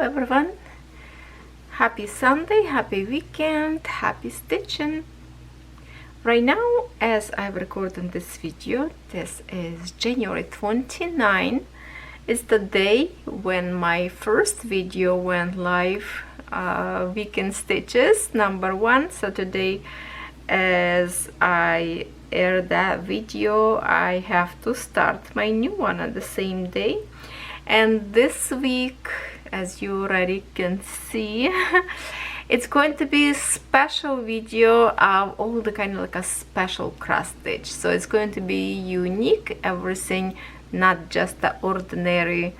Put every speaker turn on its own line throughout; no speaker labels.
everyone, happy Sunday, happy weekend, happy stitching. Right now, as I record on this video, this is January 29. It's the day when my first video went live, weekend stitches #1. So today, as I air that video, I have to start my new one on the same day. And this week, as you already can see, it's going to be a special video of all the kind of like a special cross stitch. So it's going to be unique, everything, not just the ordinary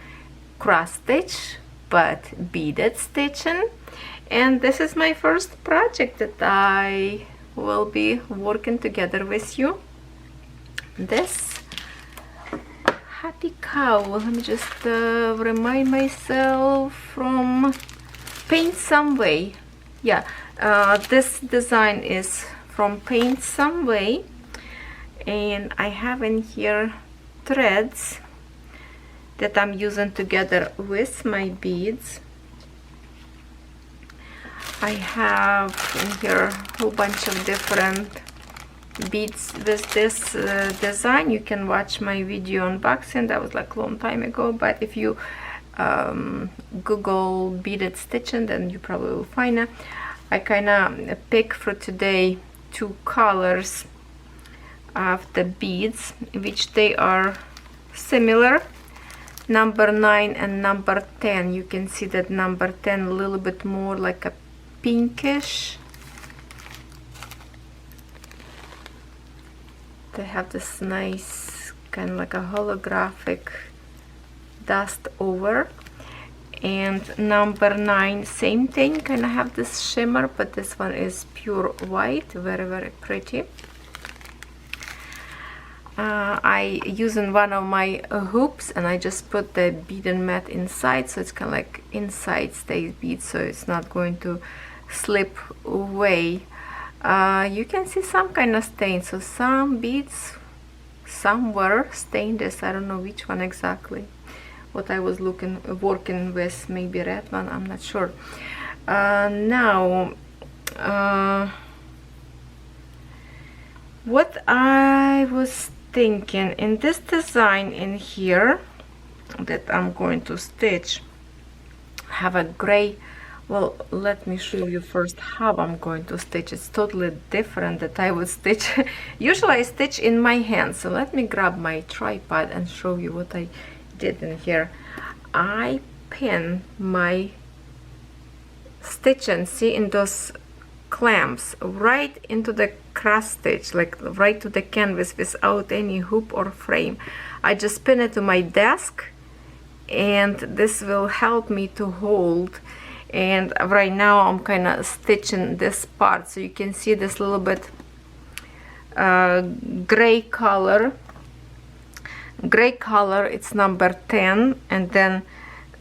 cross stitch, but beaded stitching. And this is my first project that I will be working together with you. This happy cow, let me just remind myself from Paint Some Way. Yeah, this design is from Paint Some Way, and I have in here threads that I'm using together with my beads. I have in here a whole bunch of different beads with this design. You can watch my video unboxing, that was like a long time ago, but if you Google beaded stitching, then you probably will find it. I kind of pick for today two colors of the beads, which they are similar, number 9 and number 10. You can see that number 10 a little bit more like a pinkish. They have this nice kind of like a holographic dust over, and number 9, same thing, kind of have this shimmer, but this one is pure white, very pretty. I using one of my hoops, and I just put the beading mat inside, so it's kind of like inside stays bead, so it's not going to slip away. You can see some kind of stain, so some beads, some were stained. This, I don't know which one exactly, what I was working with, maybe red one, I'm not sure. Now, what I was thinking in this design in here that I'm going to stitch, have a gray. Well, let me show you first how I'm going to stitch. It's totally different that I would stitch. Usually I stitch in my hand, so let me grab my tripod and show you what I did in here. I pin my stitching, see, in those clamps right into the cross stitch, like right to the canvas without any hoop or frame. I just pin it to my desk, and this will help me to hold. And right now I'm kind of stitching this part, so you can see this little bit gray color. It's number 10, and then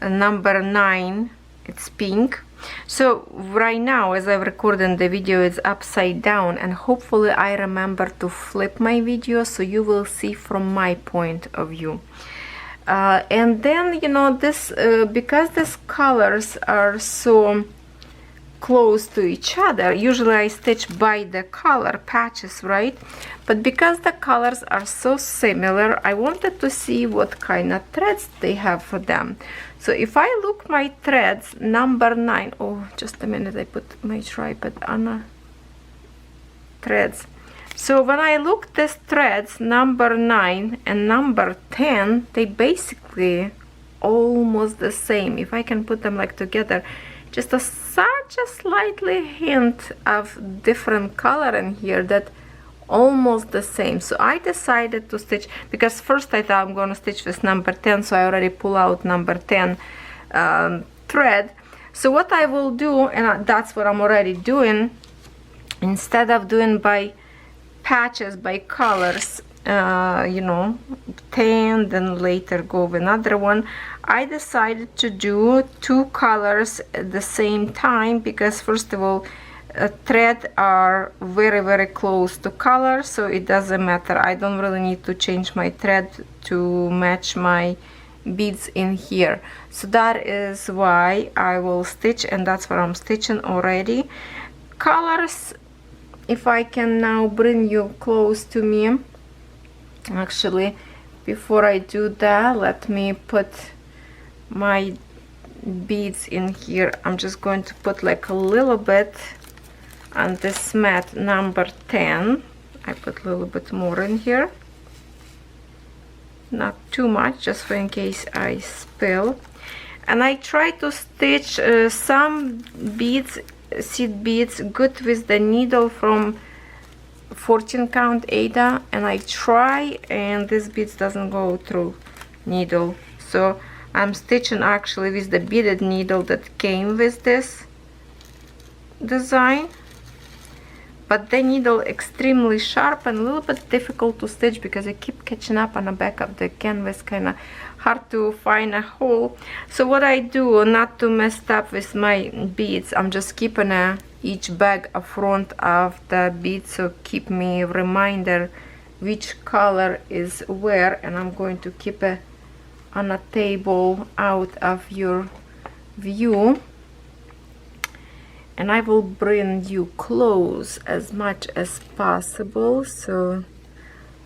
number 9, it's pink. So right now, as I'm recording the video, it's upside down, and hopefully I remember to flip my video so you will see from my point of view. And then, you know, this because these colors are so close to each other, usually I stitch by the color patches, right? But because the colors are so similar, I wanted to see what kind of threads they have for them. So if I look my threads, number 9, oh, just a minute, I put my tripod on threads. So when I look these threads, number 9 and number 10, they basically almost the same. If I can put them like together, just such a slightly hint of different color in here, that almost the same. So I decided to stitch, because first I thought I'm going to stitch with number 10, so I already pull out number 10 thread. So what I will do, and that's what I'm already doing, instead of doing by patches, by colors, you know, 10, then later go with another one, I decided to do 2 colors at the same time, because first of all, thread are very close to color, so it doesn't matter. I don't really need to change my thread to match my beads in here. So that is why I will stitch, and that's what I'm stitching already. Colors, if I can now bring you close to me. Actually, before I do that, let me put my beads in here. I'm just going to put like a little bit on this mat number 10. I put a little bit more in here, not too much, just for in case I spill. And I try to stitch some beads, seed beads, good with the needle from 14 count Ada, and I try, and this beads doesn't go through needle, so I'm stitching actually with the beaded needle that came with this design. But the needle extremely sharp and a little bit difficult to stitch because I keep catching up on the back of the canvas, kind of hard to find a hole. So what I do, not to mess up with my beads, I'm just keeping each bag up front of the beads, so keep me a reminder which color is where, and I'm going to keep it on a table out of your view. And I will bring you close as much as possible, so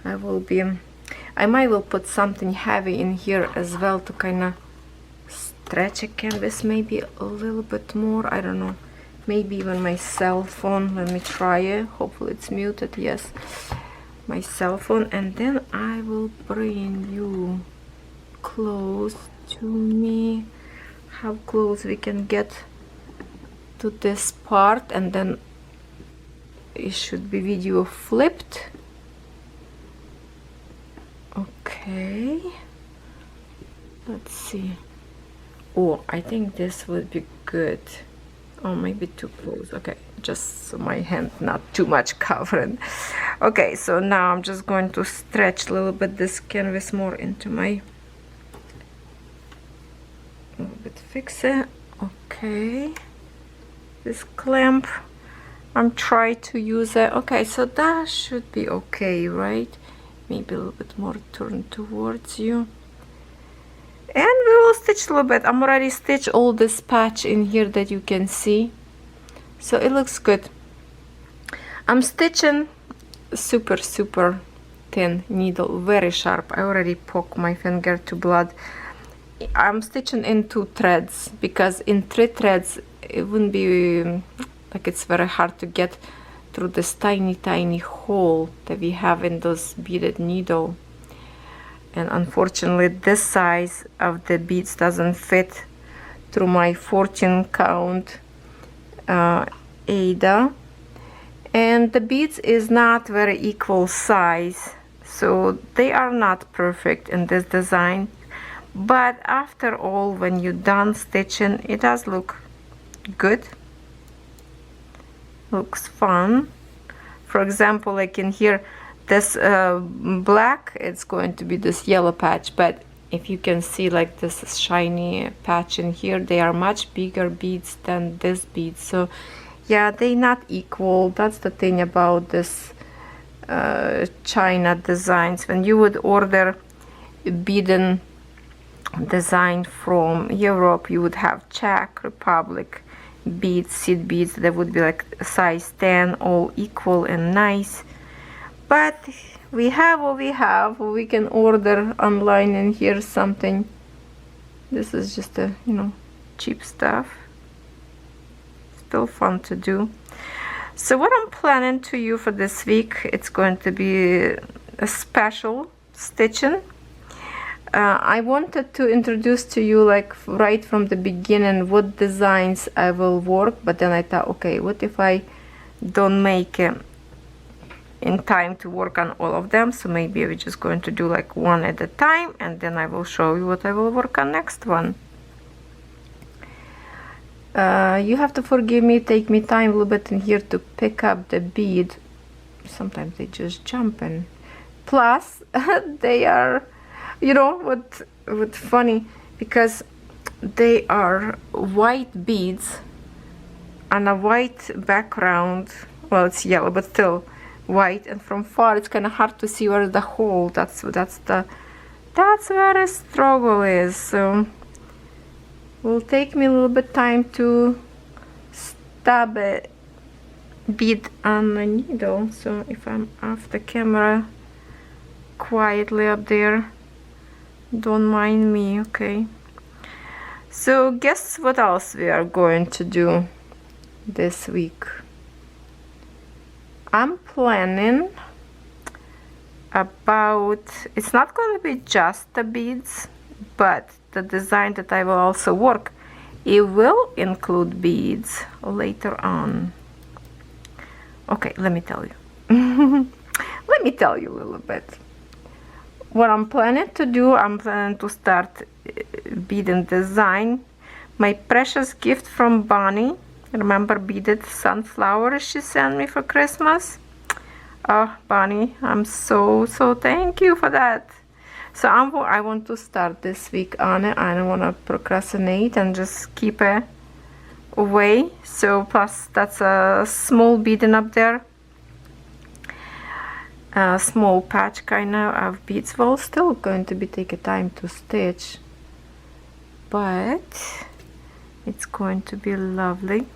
I might will put something heavy in here as well to kind of stretch a canvas maybe a little bit more. I don't know, maybe even my cell phone. Let me try it. Hopefully it's muted. Yes, my cell phone. And then I will bring you close to me, how close we can get to this part, and then it should be video flipped. Okay, let's see. Oh, I think this would be good. Oh, maybe too close. Okay, just so my hand not too much covered. Okay, so now I'm just going to stretch a little bit this canvas more into my, a little bit fix it. Okay, this clamp, I'm trying to use it. Okay, so that should be okay, right? Maybe a little bit more turn towards you, and we will stitch a little bit. I'm already stitched all this patch in here that you can see, so it looks good. I'm stitching super thin needle, very sharp. I already poked my finger to blood. I'm stitching in 2 threads because in 3 threads it wouldn't be like, it's very hard to get through this tiny hole that we have in those beaded needle, and unfortunately this size of the beads doesn't fit through my 14 count Ada, and the beads is not very equal size, so they are not perfect in this design. But after all, when you're done stitching, it does look good, looks fun. For example, like in here, this black, it's going to be this yellow patch, but if you can see like this shiny patch in here, they are much bigger beads than this bead. So yeah, they not equal. That's the thing about this China designs. When you would order beading design from Europe, you would have Czech Republic beads, seed beads that would be like size 10, all equal and nice. But we have what we have. We can order online, and here's something. This is just a, you know, cheap stuff. Still fun to do. So what I'm planning to you for this week, it's going to be a special stitching. I wanted to introduce to you, like right from the beginning, what designs I will work, but then I thought, okay, what if I don't make it in time to work on all of them? So maybe we're just going to do like one at a time, and then I will show you what I will work on next one. You have to forgive me, take me time a little bit in here to pick up the bead. Sometimes they just jump in. Plus they are, you know what funny, because they are white beads on a white background. Well, it's yellow but still white, and from far it's kind of hard to see where the hole. That's the That's where the struggle is. So will take me a little bit time to stab a bead on the needle. So if I'm off the camera quietly up there, don't mind me, okay? So guess what else we are going to do this week? I'm planning about, it's not going to be just the beads, but the design that I will also work, it will include beads later on. Okay, let me tell you. Let me tell you a little bit. What I'm planning to do, I'm planning to start beading design. My precious gift from Bonnie. Remember beaded sunflowers she sent me for Christmas? Oh, Bonnie, I'm so thank you for that. So I want to start this week on it. I don't want to procrastinate and just keep it away. So plus that's a small beading up there. A small patch kind of beads. Well, still going to be take a time to stitch, but it's going to be lovely.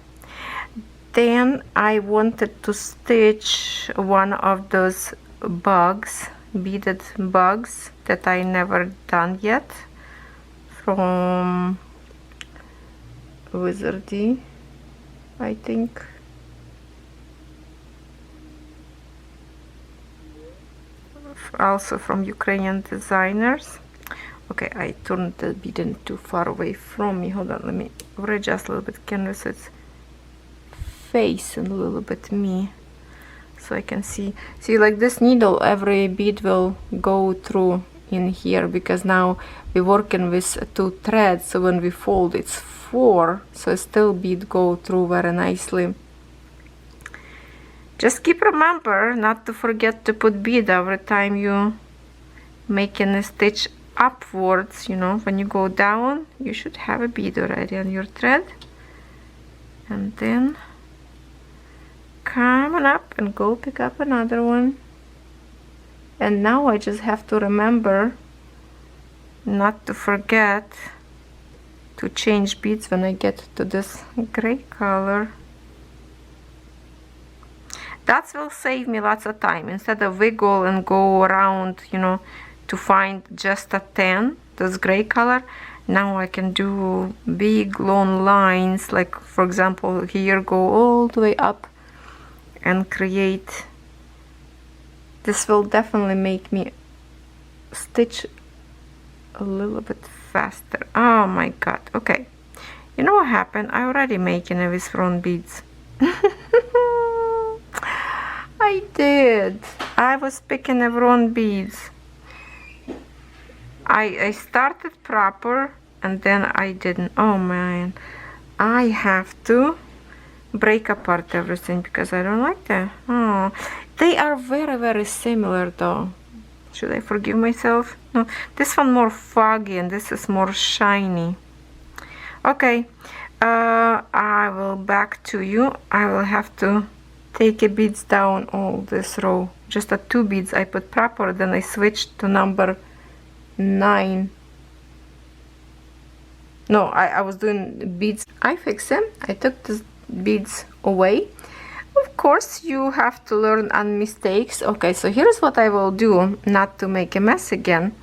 Then I wanted to stitch one of those bugs, beaded bugs that I never done yet, from WIZARDI, I think. Also from Ukrainian designers. Okay, I turned the beading too far away from me. Hold on, let me readjust a little bit canvas so it's facing a little bit me, so I can see like this needle, every bead will go through in here, because now we're working with 2 threads, so when we fold it's 4, so still bead go through very nicely. Just keep remember not to forget to put bead every time you making a stitch upwards. You know, when you go down you should have a bead already on your thread, and then come on up and go pick up another one. And now I just have to remember not to forget to change beads when I get to this gray color. That will save me lots of time. Instead of wiggle and go around, you know, to find just a 10, this gray color, now I can do big long lines, like for example here, go all the way up and create. This will definitely make me stitch a little bit faster. Oh my god. Okay, you know what happened? I already making it with round beads. I did. I was picking the wrong beads. I started proper and then I didn't. Oh man, I have to break apart everything because I don't like that. Oh, they are very similar though. Should I forgive myself? No, this one more foggy and this is more shiny. Okay, I will back to you. I will have to take a beads down all this row. Just 2 beads I put proper, then I switched to number 9. No, I was doing beads. I fixed them. I took the beads away. Of course you have to learn on mistakes. Okay, so here's what I will do not to make a mess again.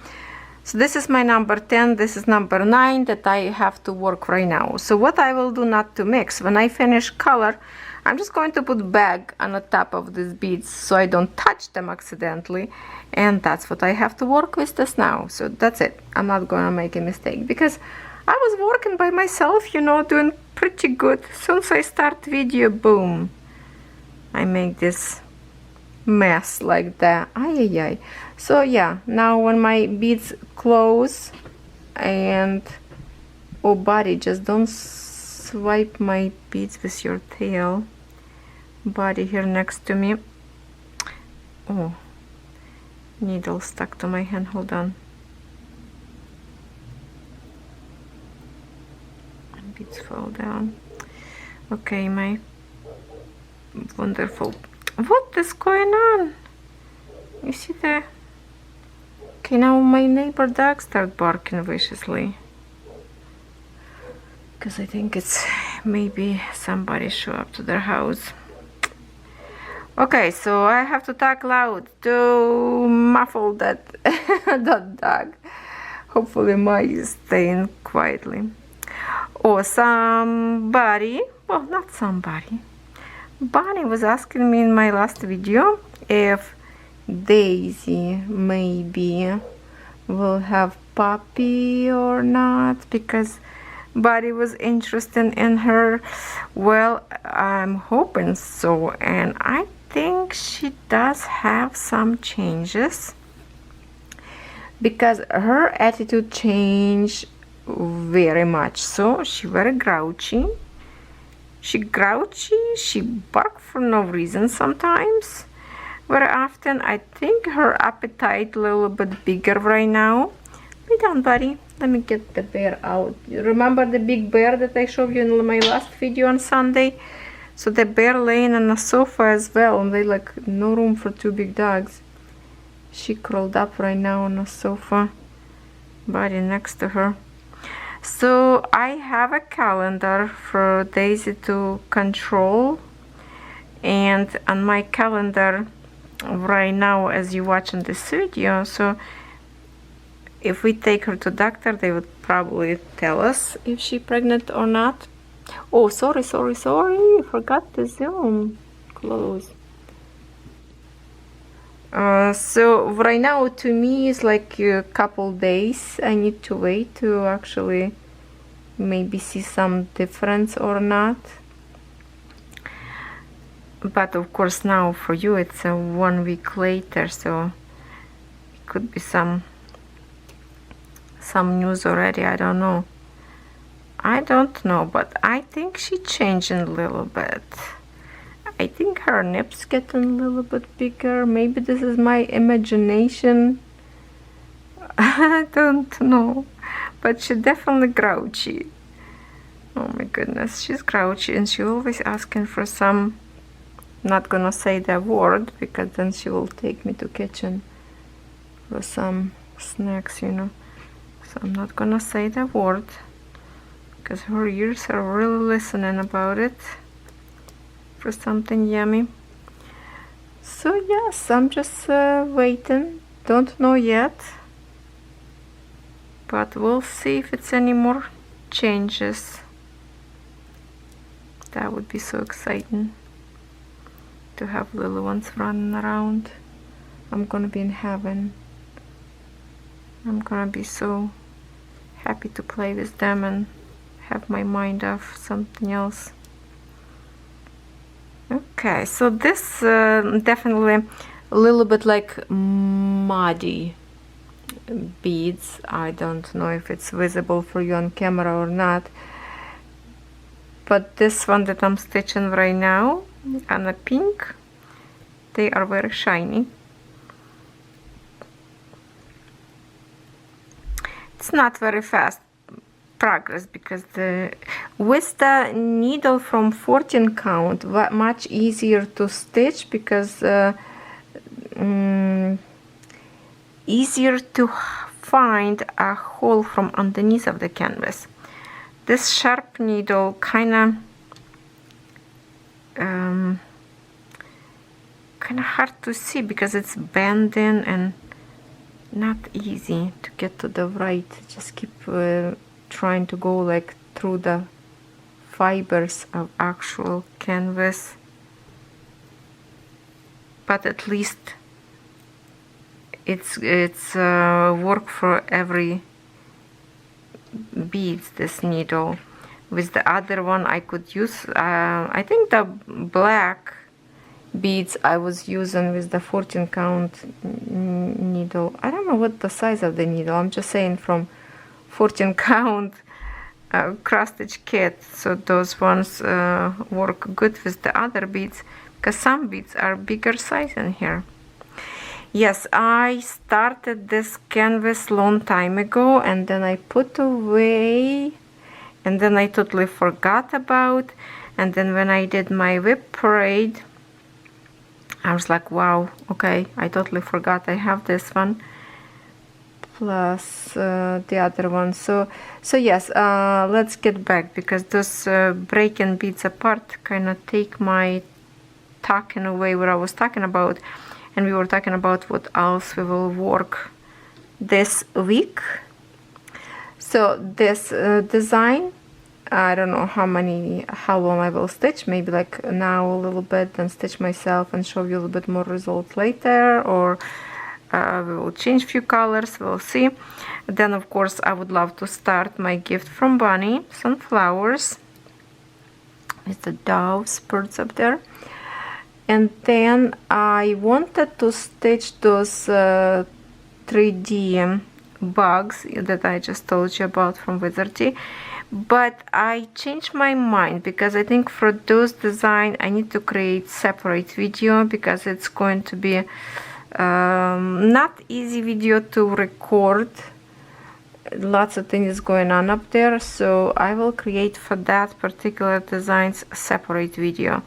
So this is my number 10, this is number 9 that I have to work right now. So what I will do not to mix, when I finish color, I'm just going to put bag on the top of these beads so I don't touch them accidentally, and that's what I have to work with this now. So that's it. I'm not gonna make a mistake because I was working by myself, you know, doing pretty good. Since I start video, boom, I make this mess like that. Ay. So yeah, now when my beads close, and oh buddy, just don't swipe my beads with your tail. Buddy here next to me. Oh, needle stuck to my hand. Hold on. Beads fall down. Okay, my wonderful. What is going on? You see the Okay, now my neighbor dog start barking viciously. Because I think it's maybe somebody show up to their house. Okay, so I have to talk loud to muffle that that dog. Hopefully my is staying quietly. Oh, somebody, well, not somebody, Bonnie was asking me in my last video if Daisy maybe will have puppy or not, because Buddy was interested in her. Well, I'm hoping so, and I think she does have some changes, because her attitude changed very much. So she very grouchy. She bark for no reason sometimes. Very often. I think her appetite a little bit bigger right now. Lay down, Buddy. Let me get the bear out. You remember the big bear that I showed you in my last video on Sunday? So the bear laying on the sofa as well, and they like no room for two big dogs. She curled up right now on the sofa, Buddy next to her. So I have a calendar for Daisy to control, and on my calendar right now as you watching this video, so if we take her to doctor, they would probably tell us if she's pregnant or not. Oh, sorry, forgot the zoom close. So right now to me it's like a couple days. I need to wait to actually maybe see some difference or not. But of course now for you it's 1 week later, so it could be some news already. I don't know, but I think she's changing a little bit. I think her nips getting a little bit bigger. Maybe this is my imagination. I don't know, but she's definitely grouchy. Oh my goodness, she's grouchy, and she's always asking for some, not gonna say the word because then she will take me to kitchen for some snacks, you know. So I'm not gonna say the word because her ears are really listening about it for something yummy. So yes, I'm just waiting. Don't know yet, but we'll see if it's any more changes. That would be so exciting to have little ones running around. I'm gonna be in heaven. I'm gonna be so happy to play with them and have my mind off something else. Okay, so this definitely a little bit like muddy beads. I don't know if it's visible for you on camera or not, but this one that I'm stitching right now on a pink, they are very shiny. It's not very fast progress because with the needle from 14 count much easier to stitch, because easier to find a hole from underneath of the canvas. This sharp needle kind of hard to see because it's bending and not easy to get to the right. Just keep trying to go like through the fibers of actual canvas, but at least it's work for every beads, this needle. With the other one I could use I think the black beads I was using with the 14 count needle. I don't know what the size of the needle, I'm just saying from 14 count cross stitch kit. So those ones work good with the other beads because some beads are bigger size in here. Yes, I started this canvas long time ago and then I put away and then I totally forgot about, and then when I did my whip parade I was like, wow, okay, I totally forgot I have this one. plus the other one. So yes, let's get back, because those breaking beads apart kind of take my talking away what I was talking about, and we were talking about what else we will work this week. So this design, I don't know how long I will stitch, maybe like now a little bit, then stitch myself and show you a little bit more results later, or we will change few colors, we'll see. Then of course I would love to start my gift from Bunny, sunflowers with the doves, birds up there. And then I wanted to stitch those 3D bugs that I just told you about from WIZARDI, but I changed my mind, because I think for those design I need to create separate video, because it's going to be not easy video to record. Lots of things going on up there, so I will create for that particular designs a separate video.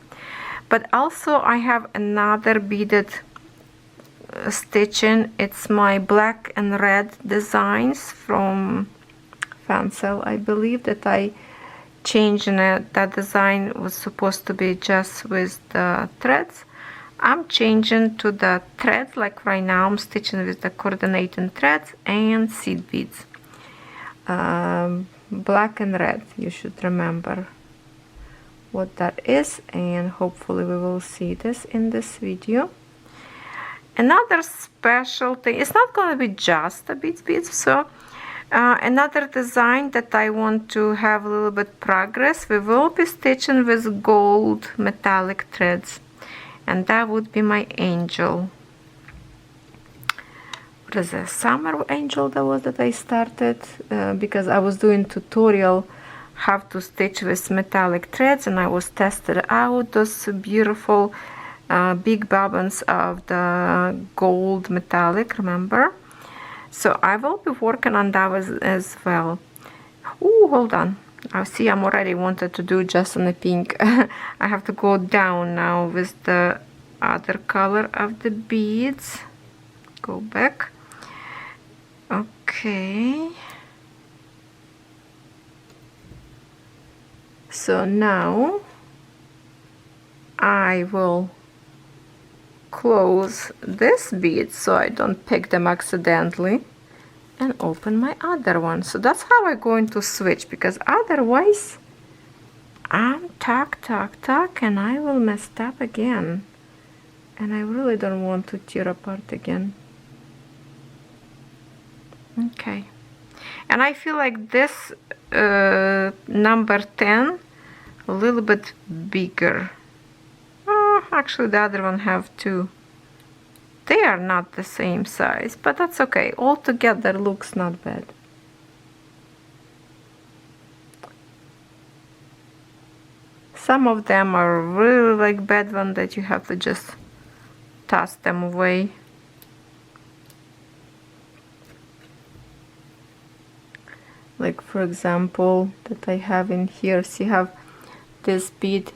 But also I have another beaded stitching. It's my black and red designs from FANSELLS, I believe, that I changed it. That design was supposed to be just with the threads. I'm changing to the threads, like right now I'm stitching with the coordinating threads and seed beads. Black and red, you should remember what that is, and hopefully we will see this in this video. Another special thing, it's not going to be just the beads, so another design that I want to have a little bit progress, we will be stitching with gold metallic threads, and that would be my angel. What is a summer angel that was that I started, because I was doing tutorial how to stitch with metallic threads, and I was tested out those beautiful big bobbins of the gold metallic, remember? So I will be working on that as well. Oh, hold on, I see I'm already wanted to do just on the pink. I have to go down now with the other color of the beads. Go back. Okay, so now I will close this bead so I don't pick them accidentally, and open my other one. So that's how I'm going to switch, because otherwise I'm tuck and I will mess up again, and I really don't want to tear apart again. Okay, and I feel like this number 10 a little bit bigger. Actually the other one have two. They are not the same size, but that's okay. All together looks not bad. Some of them are really like bad one that you have to just toss them away. Like for example that I have in here, see, have this bead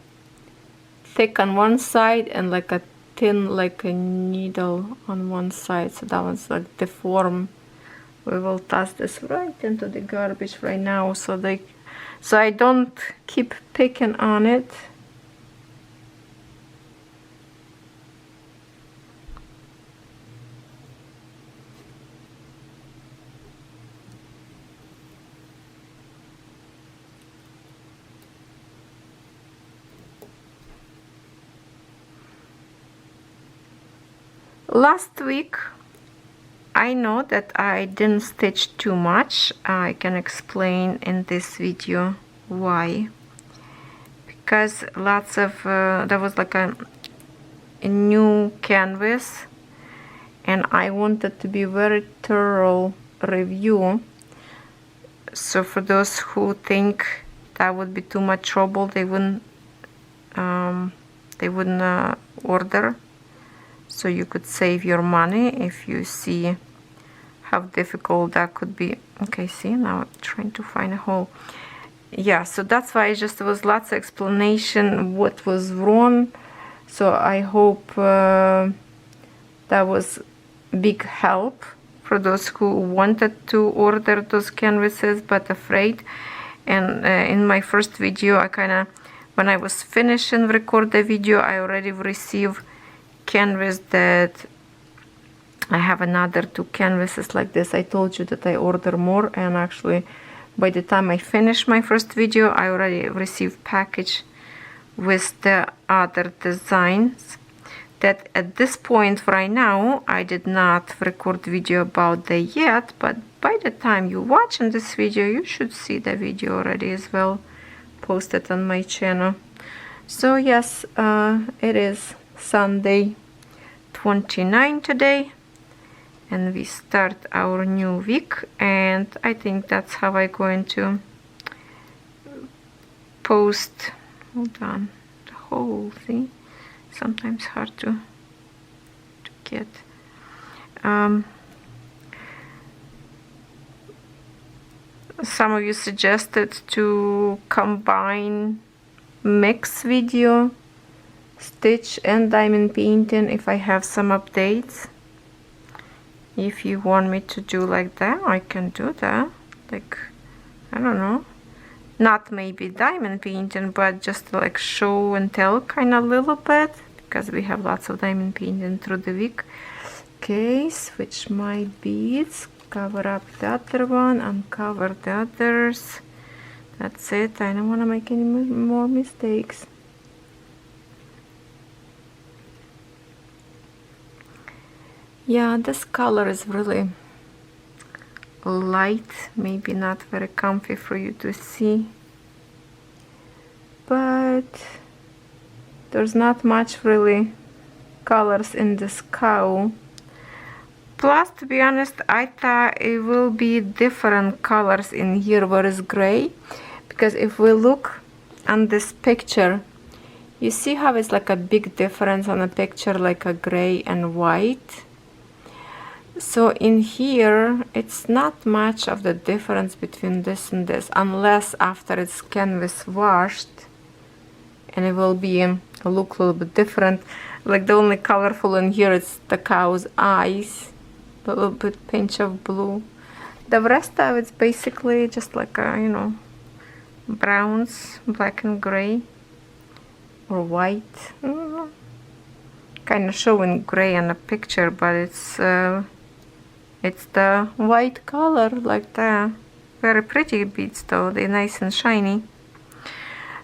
thick on one side and like a thin like a needle on one side, so that one's like deformed. We will toss this right into the garbage right now, so I don't keep picking on it. Last week I know that I didn't stitch too much. I can explain in this video why. Because lots of there was like a new canvas, and I wanted to be very thorough review. So for those who think that would be too much trouble, they wouldn't order. So you could save your money if you see how difficult that could be. Okay, see, now I'm trying to find a hole. Yeah, so that's why there was lots of explanation what was wrong. So I hope that was big help for those who wanted to order those canvases but afraid. And in my first video, I kind of, when I was finishing record the video, I already received canvas that I have another 2 canvases like this. I told you that I order more, and actually by the time I finish my first video, I already received package with the other designs that at this point right now I did not record video about that yet, but by the time you watching this video, you should see the video already as well posted on my channel. So yes, it is Sunday 29 today, and we start our new week, and I think that's how I'm going to post. Hold on, the whole thing sometimes hard to get. Some of you suggested to combine mix video, stitch and diamond painting if I have some updates. If you want me to do like that, I can do that. Like, I don't know, not maybe diamond painting, but just like show and tell kind of a little bit, because we have lots of diamond painting through the week. Okay, switch my beads, cover up the other one, uncover the others. That's it. I don't want to make any more mistakes. Yeah, this color is really light, maybe not very comfy for you to see, but there's not much really colors in this cowl. Plus, to be honest, I thought it will be different colors in here where it's gray, because if we look on this picture, you see how it's like a big difference on a picture, like a gray and white. So in here, it's not much of the difference between this and this, unless after it's canvas washed, and it will be look a little bit different. Like the only colorful in here is the cow's eyes, a little bit pinch of blue. The rest of it's basically just like a, you know, browns, black and gray, or white. Kind of showing gray on the picture, but it's the white color like that. Very pretty beads though, they're nice and shiny.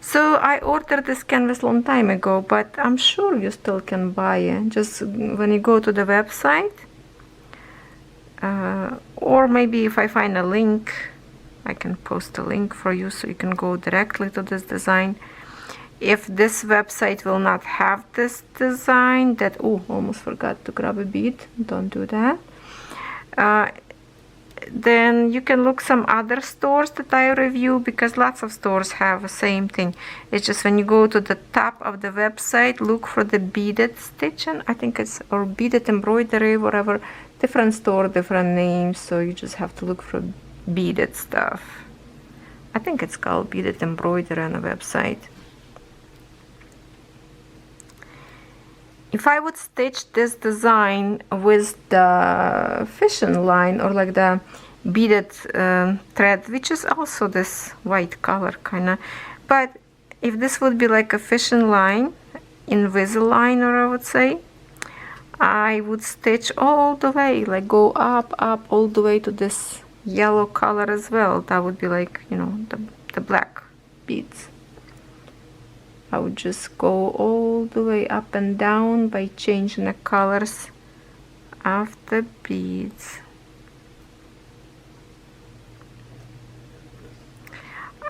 So I ordered this canvas long time ago, but I'm sure you still can buy it. Just when you go to the website, or maybe if I find a link, I can post a link for you so you can go directly to this design. If this website will not have this design, that, oh, almost forgot to grab a bead, don't do that. Then you can look some other stores that I review, because lots of stores have the same thing. It's just when you go to the top of the website, look for the beaded stitching, I think it's, or beaded embroidery, whatever. Different store, different names, so you just have to look for beaded stuff. I think it's called beaded embroidery on the website. If I would stitch this design with the fishing line, or like the beaded thread, which is also this white color kind of, but if this would be like a fishing line, Invisalign, or I would say, I would stitch all the way, like go up, up, all the way to this yellow color as well. That would be like, you know, the black beads. I would just go all the way up and down by changing the colors of the beads.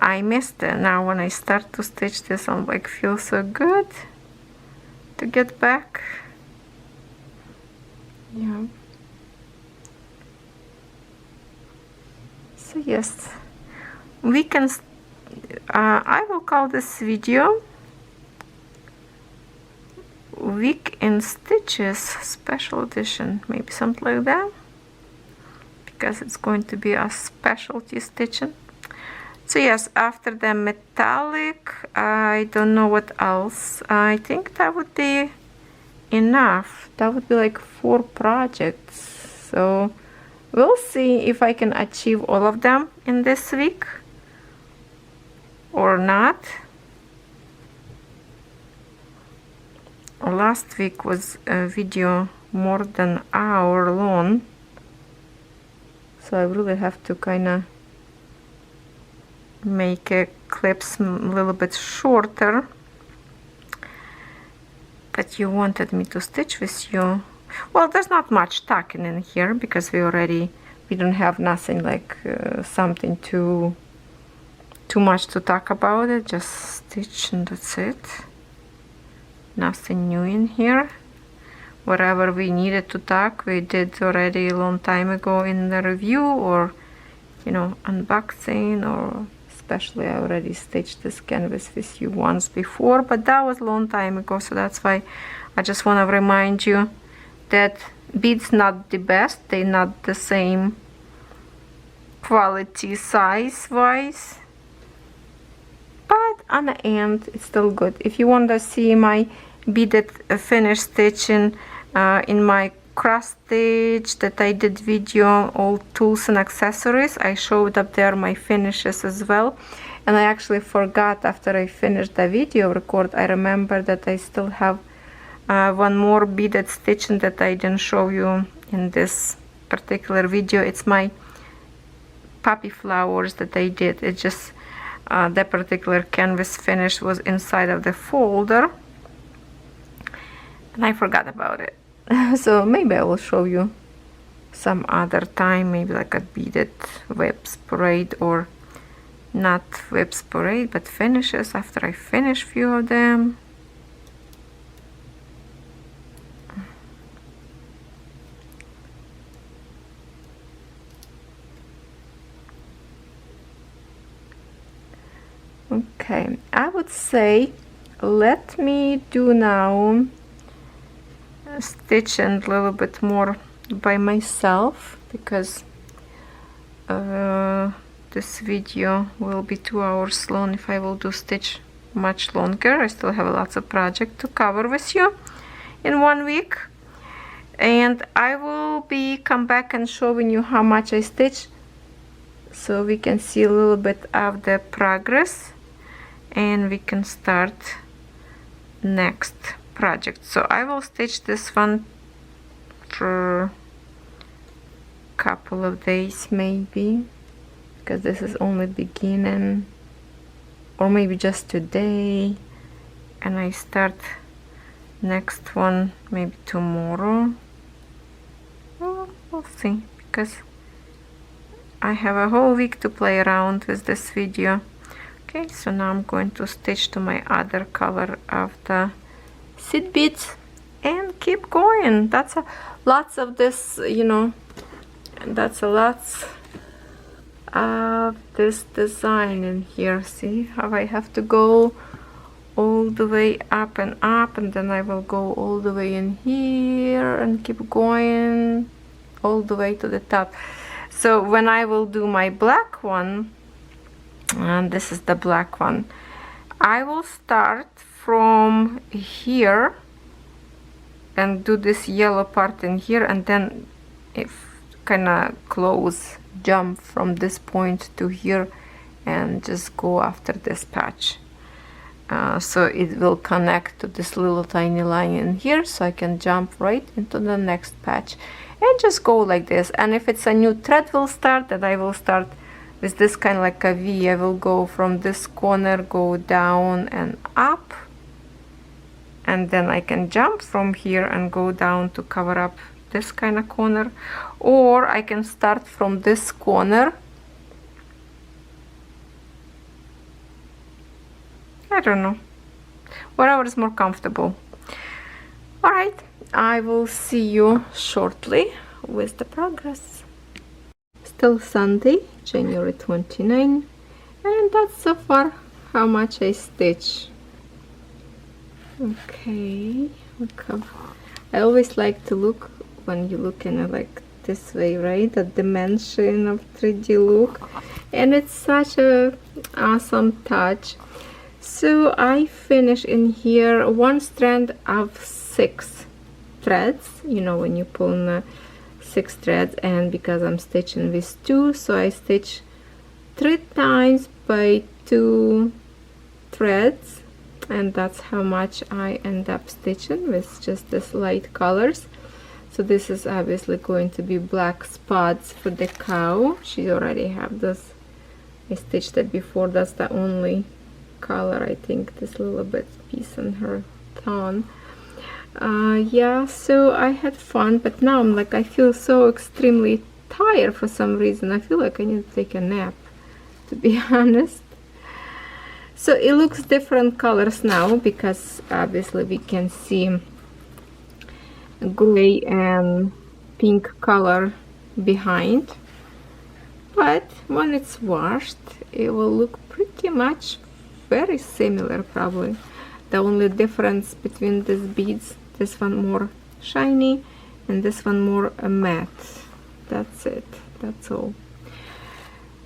I missed it. Now when I start to stitch this, I'm like, feels so good to get back. Yeah. So yes, we can, I will call this video Week in Stitches Special Edition, maybe something like that, because it's going to be a specialty stitching. So yes, after the metallic, I don't know what else. I think that would be enough. That would be like 4 projects. So We'll see if I can achieve all of them in this week or not. Last week was a video more than an hour long, so I really have to kind of make clips a little bit shorter. But you wanted me to stitch with you. Well, there's not much tucking in here because we don't have nothing like something too much to talk about it. Just stitch and that's it. Nothing new in here. Whatever we needed to tuck, we did already a long time ago in the review, or you know, unboxing, or especially I already stitched this canvas with you once before, but that was a long time ago, so that's why I just want to remind you that beads not the best, they're not the same quality size wise, but on the end it's still good. If you want to see my beaded finished stitching in my cross stitch that I did video, all tools and accessories, I showed up there my finishes as well. And I actually forgot, after I finished the video record, I remember that I still have one more beaded stitching that I didn't show you in this particular video. It's my poppy flowers that I did. It just that particular canvas finish was inside of the folder and I forgot about it. So maybe I will show you some other time, maybe like a beaded whips parade, or not whips parade but finishes after I finish few of them. Okay, I would say let me do now stitch and a little bit more by myself, because this video will be 2 hours long if I will do stitch much longer. I still have lots of project to cover with you in 1 week, and I will be come back and showing you how much I stitch, so we can see a little bit of the progress and we can start next project. So I will stitch this one for a couple of days maybe, because this is only beginning, or maybe just today, and I start next one maybe tomorrow. Well, we'll see, because I have a whole week to play around with this video. Okay, so now I'm going to stitch to my other color of the seed beads and keep going. That's a lots of this, you know, that's a lots of this design in here. See how I have to go all the way up, and then I will go all the way in here and keep going all the way to the top. So when I will do my black one, and this is the black one, I will start from here and do this yellow part in here, and then if kind of close jump from this point to here and just go after this patch, so it will connect to this little tiny line in here, so I can jump right into the next patch and just go like this. And if it's a new thread will start, that I will start with this kind of like a V. I will go from this corner, go down and up, and then I can jump from here and go down to cover up this kind of corner, or I can start from this corner. I don't know, whatever is more comfortable. All right, I will see you shortly with the progress. Still Sunday, January 29, and that's so far how much I stitch. Okay, I always like to look when you look in it like this way, right? The dimension of 3D look, and it's such a awesome touch. So I finish in here 1 strand of 6 threads. You know, when you pull in 6 threads, and because I'm stitching with 2, so I stitch 3 times by 2 threads, and that's how much I end up stitching with just this light colors. So this is obviously going to be black spots for the cow. She already have this. I stitched it before. That's the only color, I think, this little bit piece on her thong. Yeah, so I had fun, but now I'm like, I feel so extremely tired for some reason. I feel like I need to take a nap, to be honest. So it looks different colors now because obviously we can see gray and pink color behind, but when it's washed it will look pretty much very similar. Probably the only difference between these beads, this one more shiny and this one more matte. That's it, that's all.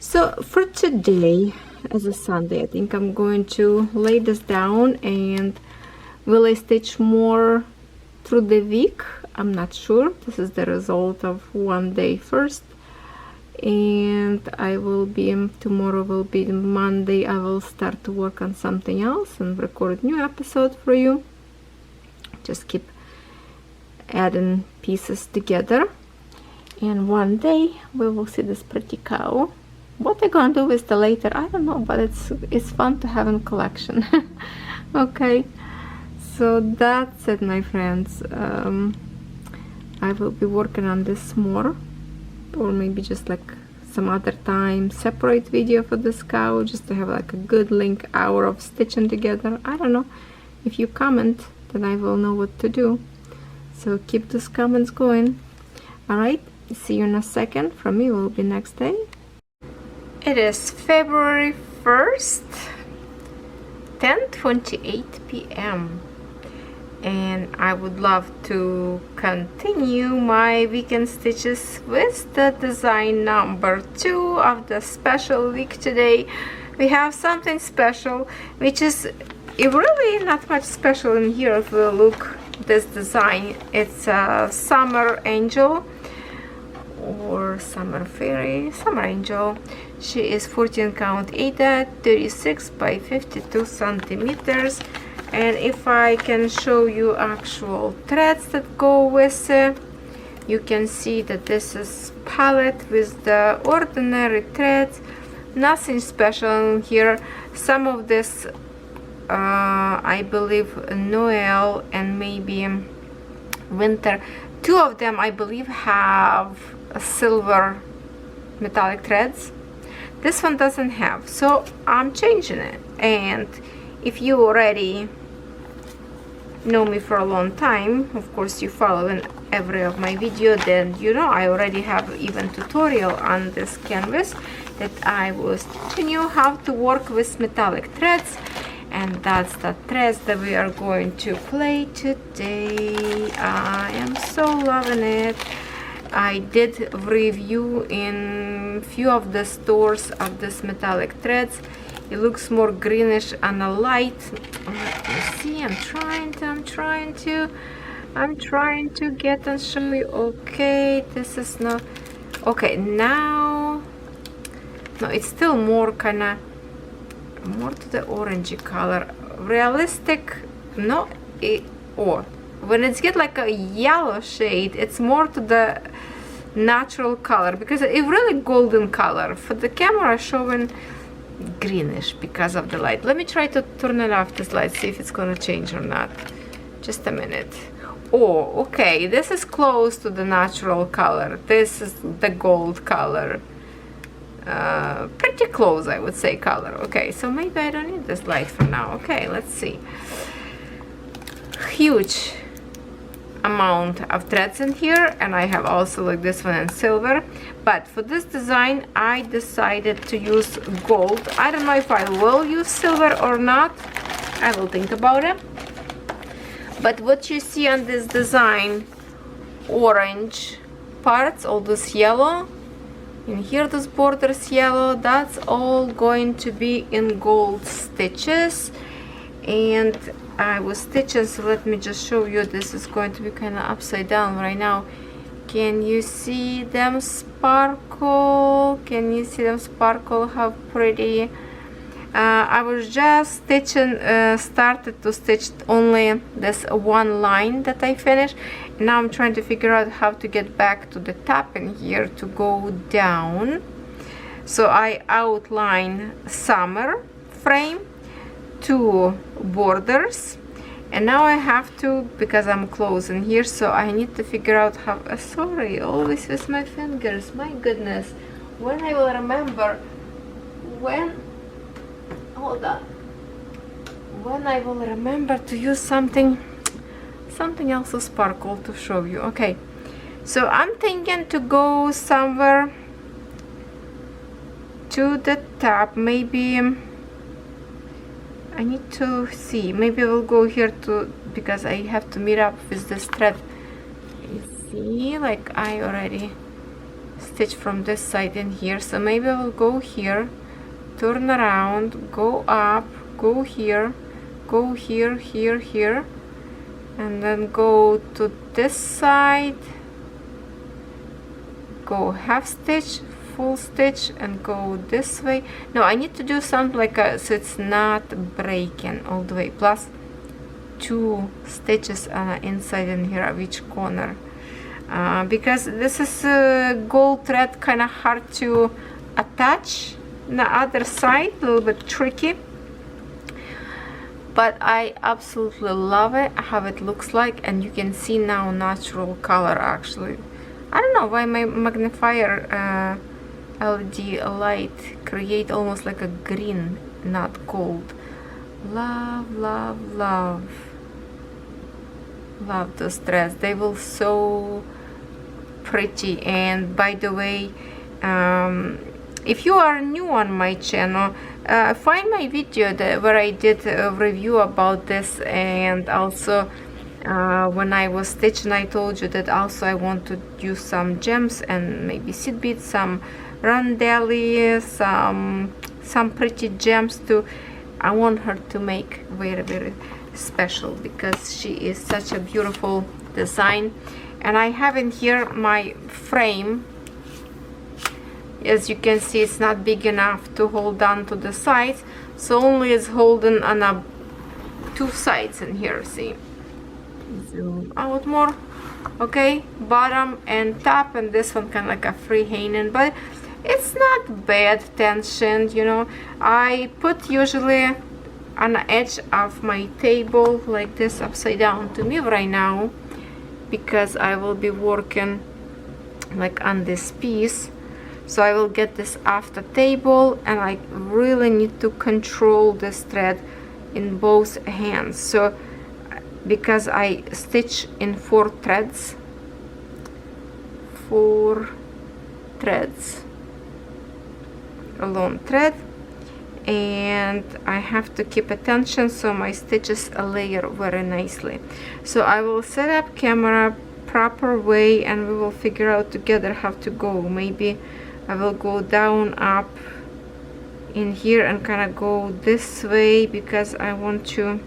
So for today, as a Sunday, I think I'm going to lay this down, and will I stitch more through the week? I'm not sure. This is the result of one day first, and I will be, tomorrow will be Monday, I will start to work on something else and record a new episode for you. Just keep adding pieces together, and one day we will see this pretty cow. What I'm gonna do with the later, I don't know, but it's fun to have in collection. Okay, so that's it, my friends. I will be working on this more, or maybe just like some other time separate video for this cow, just to have like a good link hour of stitching together. I don't know. If you comment, then I will know what to do. So keep those comments going. Alright, see you in a second. From me will be next day. It is February 1st, 10:28 p.m. and I would love to continue my weekend stitches with the design number 2 of the special week. Today we have something special, which is really not much special in here. If we look this design, it's a summer angel or summer fairy, summer angel. She is 14 count ARTDOT, 36 by 52 centimeters. And if I can show you actual threads that go with it, you can see that this is palette with the ordinary threads, nothing special in here. Some of this I believe Noel and maybe winter. 2 of them I believe have a silver metallic threads. This one doesn't have, so I'm changing it. And if you already know me for a long time, of course you follow in every of my video, then you know I already have even tutorial on this canvas that I was teaching you how to work with metallic threads, and that's the threads that we are going to play today. I am so loving it. I did review in few of the stores of this metallic threads. It looks more greenish on a light. Let me see. I'm trying to get and show you. Okay, this is not okay now. No, it's still more kinda more to the orangey color. Realistic, no, or when it's get like a yellow shade, it's more to the natural color, because it's really golden color. For the camera showing greenish because of the light. Let me try to turn it off, this light, see if it's gonna change or not. Just a minute. Oh, okay, this is close to the natural color. This is the gold color. Pretty close, I would say, color. Okay, so maybe I don't need this light for now. Okay, let's see. Huge amount of threads in here, and I have also like this one in silver, but for this design I decided to use gold. I don't know if I will use silver or not. I will think about it. But what you see on this design, orange parts, all this yellow, and here those borders yellow, that's all going to be in gold stitches. And I was stitching, so let me just show you. This is going to be kind of upside down right now. Can you see them sparkle? Can you see them sparkle? How pretty. I was just stitching, started to stitch only this one line that I finished. Now I'm trying to figure out how to get back to the top in here to go down. So I outline summer frame, 2 borders, and now I have to, because I'm closing here, so I need to figure out how, sorry, always with my fingers, my goodness, when I will remember, hold on, when I will remember to use something else to sparkle to show you. Okay, so I'm thinking to go somewhere to the top, maybe. I need to see, maybe we'll go here to, because I have to meet up with this thread. You see, like I already stitched from this side in here, so maybe we'll go here, turn around, go up, go here, here, and then go to this side, go half stitch, full stitch, and go this way. No, I need to do something like so it's not breaking all the way, plus 2 stitches inside in here of each corner, because this is gold thread, kind of hard to attach the other side, a little bit tricky, but I absolutely love it how it looks like. And you can see now natural color. Actually, I don't know why my magnifier LED light create almost like a green, not gold. Love, love, love those threads. They will so pretty. And by the way, if you are new on my channel, find my video where I did a review about this. And also when I was stitching, I told you that also I want to use some gems and maybe seed beads, some rondelli, some pretty gems too. I want her to make very, very special because she is such a beautiful design. And I have in here my frame. As you can see, it's not big enough to hold on to the sides, so only is holding on 2 sides in here. See, zoom out more. Okay, bottom and top, and this one kind of like a free hanging, but it's not bad tension, you know. I put usually on the edge of my table like this, upside down to me right now, because I will be working like on this piece. So I will get this off the table, and I really need to control this thread in both hands. So because I stitch in 4 threads, 4 threads, a long thread, and I have to keep attention so my stitches layer very nicely. So I will set up camera proper way, and we will figure out together how to go. Maybe I will go down, up in here, and kind of go this way, because I want to,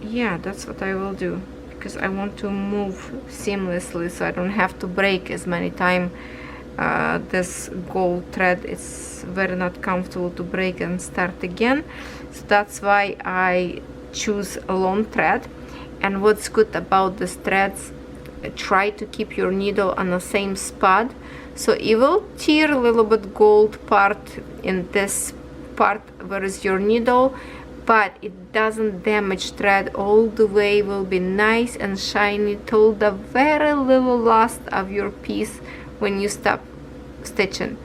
yeah, that's what I will do, because I want to move seamlessly so I don't have to break as many times. This gold thread is very not comfortable to break and start again, so that's why I choose a long thread. And what's good about these threads, try to keep your needle on the same spot, so it will tear a little bit gold part in this part where is your needle, but it doesn't damage thread. All the way will be nice and shiny till the very little last of your piece when you stop stitching.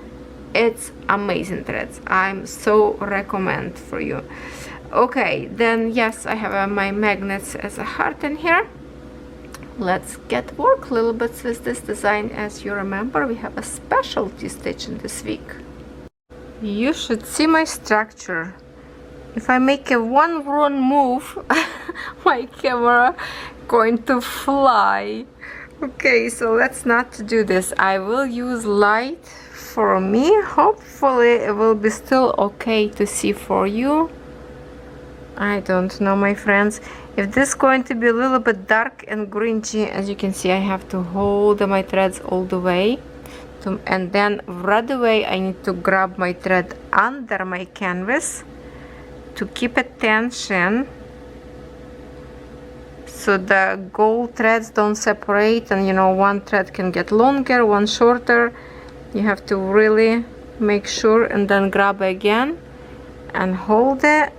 It's amazing threads. I'm so recommend for you. Okay, then yes, I have my magnets as a heart in here. Let's get work a little bit with this design. As you remember, we have a specialty stitch in this week. You should see my structure. If I make a one wrong move, my camera going to fly. Okay, so let's not do this. I will use light for me. Hopefully it will be still okay to see for you. I don't know, my friends. If this is going to be a little bit dark and grungy, as you can see, I have to hold my threads all the way. And then right away I need to grab my thread under my canvas to keep it tension, so the gold threads don't separate, and you know, one thread can get longer, one shorter. You have to really make sure, and then grab again and hold it.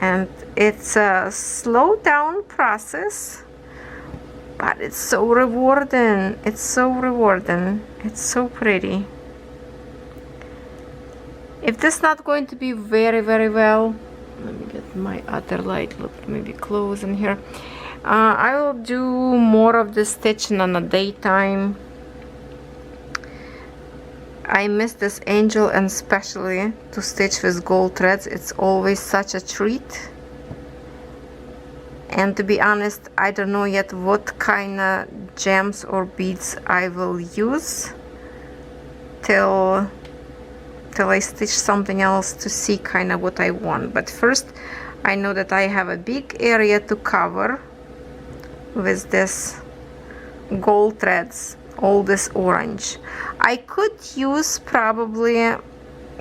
And it's a slow down process, but it's so rewarding. It's so rewarding. It's so pretty. If this is not going to be very well, let me get my other light, look, maybe close in here. I will do more of the stitching on the daytime. I miss this angel, and especially to stitch with gold threads. It's always such a treat. And to be honest, I don't know yet what kind of gems or beads I will use till I stitch something else to see kind of what I want. But first, I know that I have a big area to cover with this gold threads, all this orange. I could use probably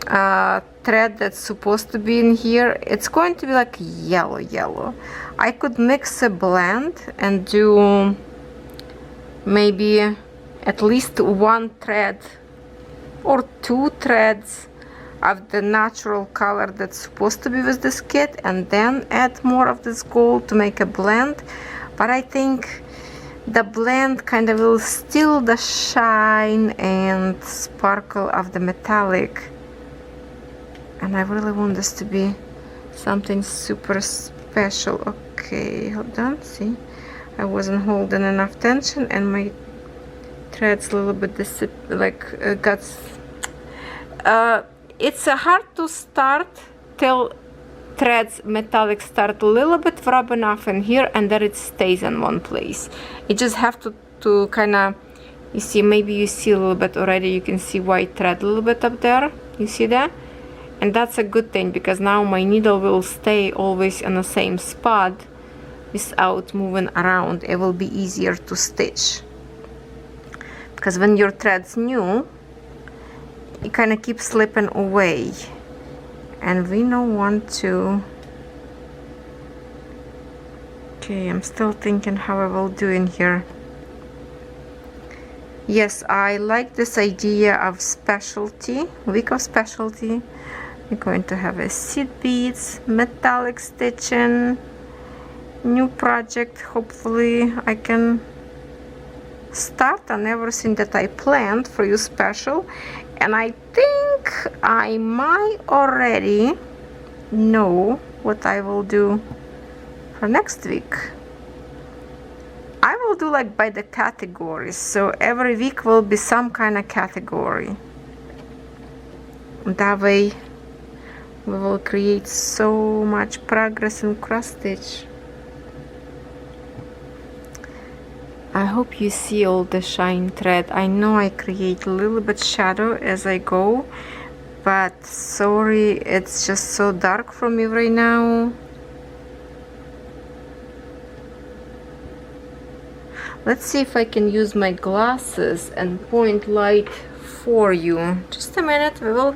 a thread that's supposed to be in here. It's going to be like yellow. I could mix a blend and do maybe at least one thread or two threads of the natural color that's supposed to be with this kit, and then add more of this gold to make a blend. But I think the blend kind of will steal the shine and sparkle of the metallic, and I really want this to be something super special. Okay, hold on, see, I wasn't holding enough tension, and my threads a little bit got it's hard to start till threads metallic start a little bit rubbing off in here, and then it stays in one place. You just have to kind of, you see, maybe you see a little bit already, you can see white thread a little bit up there, you see that? And that's a good thing, because now my needle will stay always in the same spot without moving around. It will be easier to stitch, because when your thread's new, you kind of keep slipping away, and we don't want to. Okay, I'm still thinking how I will do in here. Yes, I like this idea of specialty, week of specialty. We're going to have a seed beads, metallic stitching, new project. Hopefully I can start on everything that I planned for you special. And I think I might already know what I will do for next week. I will do like by the categories, so every week will be some kind of category. That way we will create so much progress in cross stitch. I hope you see all the shine thread. I know I create a little bit shadow as I go, but sorry, it's just so dark for me right now. Let's see if I can use my glasses and point light for you. Just a minute, we will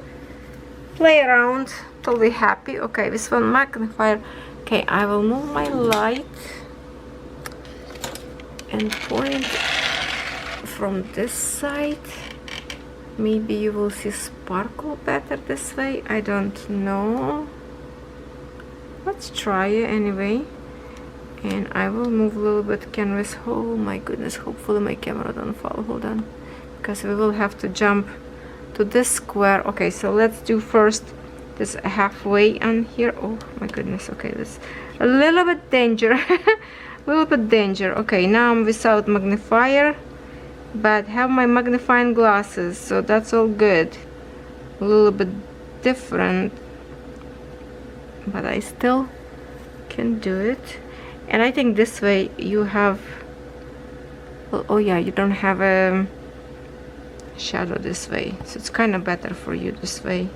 play around. Totally happy. Okay, this one magnifier. Okay, I will move my light and point from this side. Maybe you will see sparkle better this way. I don't know. Let's try it anyway. And I will move a little bit canvas. Oh my goodness, hopefully my camera don't fall. Hold on, because we will have to jump to this square. Okay, so let's do first this halfway on here. Oh my goodness. Okay, this a little bit danger. A little bit danger. Okay, now I'm without magnifier, but have my magnifying glasses, so that's all good. A little bit different, but I still can do it. And I think this way you have, oh yeah, you don't have a shadow this way, so it's kind of better for you this way.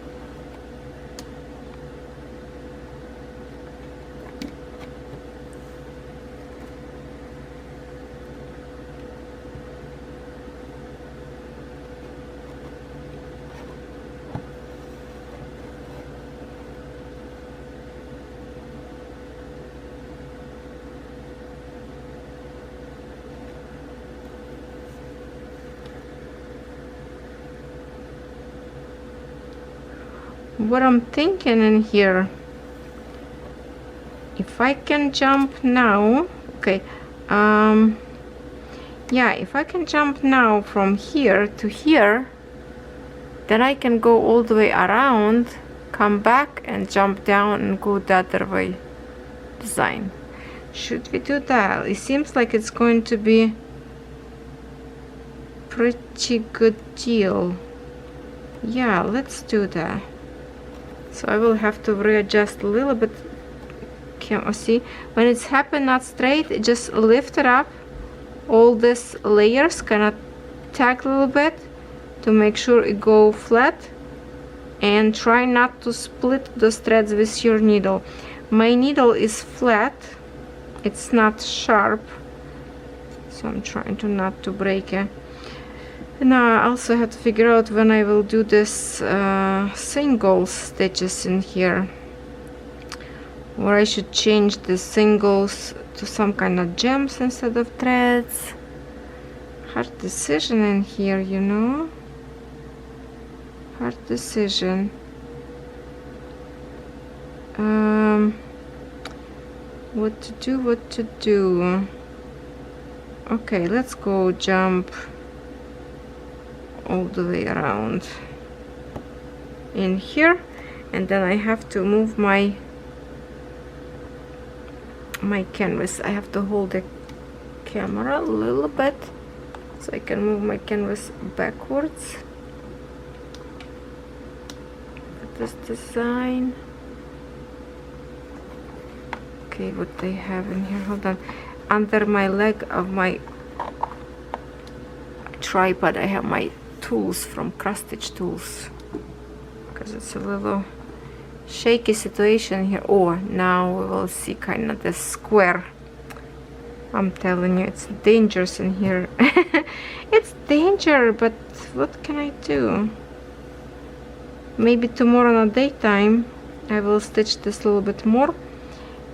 what I'm thinking in here, if I can jump now, okay, yeah, if I can jump now from here to here, then I can go all the way around, come back and jump down and go the other way. Design. Should we do that? It seems like it's going to be pretty good deal. Yeah, let's do that. So I will have to readjust a little bit. See, when it's happened not straight, just lift it up, all these layers, kind of tag a little bit to make sure it go flat, and try not to split those threads with your needle. My needle is flat, it's not sharp, so I'm trying to not to break it. And now I also have to figure out when I will do this single stitches in here, or I should change the singles to some kind of gems instead of threads. Hard decision in here, you know. Hard decision. What to do. Okay, let's go jump all the way around in here, and then I have to move my canvas. I have to hold the camera a little bit so I can move my canvas backwards. This design. Okay, what they have in here, hold on. Under my leg of my tripod I have my tools from Crossstitch Tools, because it's a little shaky situation here. Oh, now we will see kind of the square. I'm telling you, it's dangerous in here. It's danger, but what can I do? Maybe tomorrow in the daytime I will stitch this a little bit more,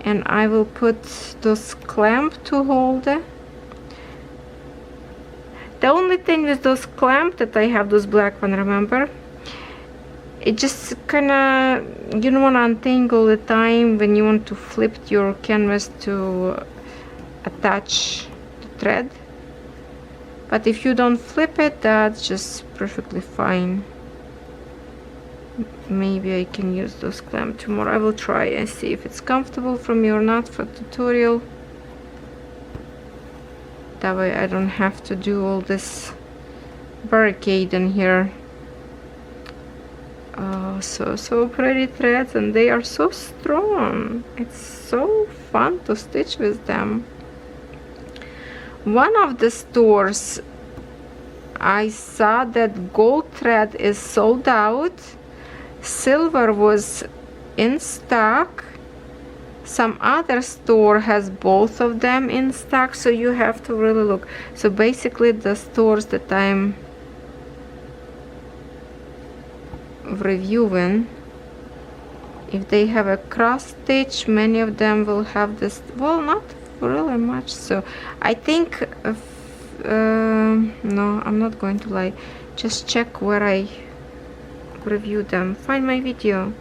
and I will put those clamps to hold it. The only thing with those clamps that I have, those black one, remember, it just kinda, you don't want to untangle the time when you want to flip your canvas to attach the thread. But if you don't flip it, that's just perfectly fine. Maybe I can use those clamps tomorrow. I will try and see if it's comfortable for me or not for tutorial. That way I don't have to do all this barricade in here. Oh, so pretty threads, and they are so strong. It's so fun to stitch with them. One of the stores I saw that gold thread is sold out, silver was in stock. Some other store has both of them in stock, so you have to really look. So basically the stores that I'm reviewing, if they have a cross stitch, many of them will have this. Well, not really much. So I think no, I'm not going to lie, just check where I review them. Find my video,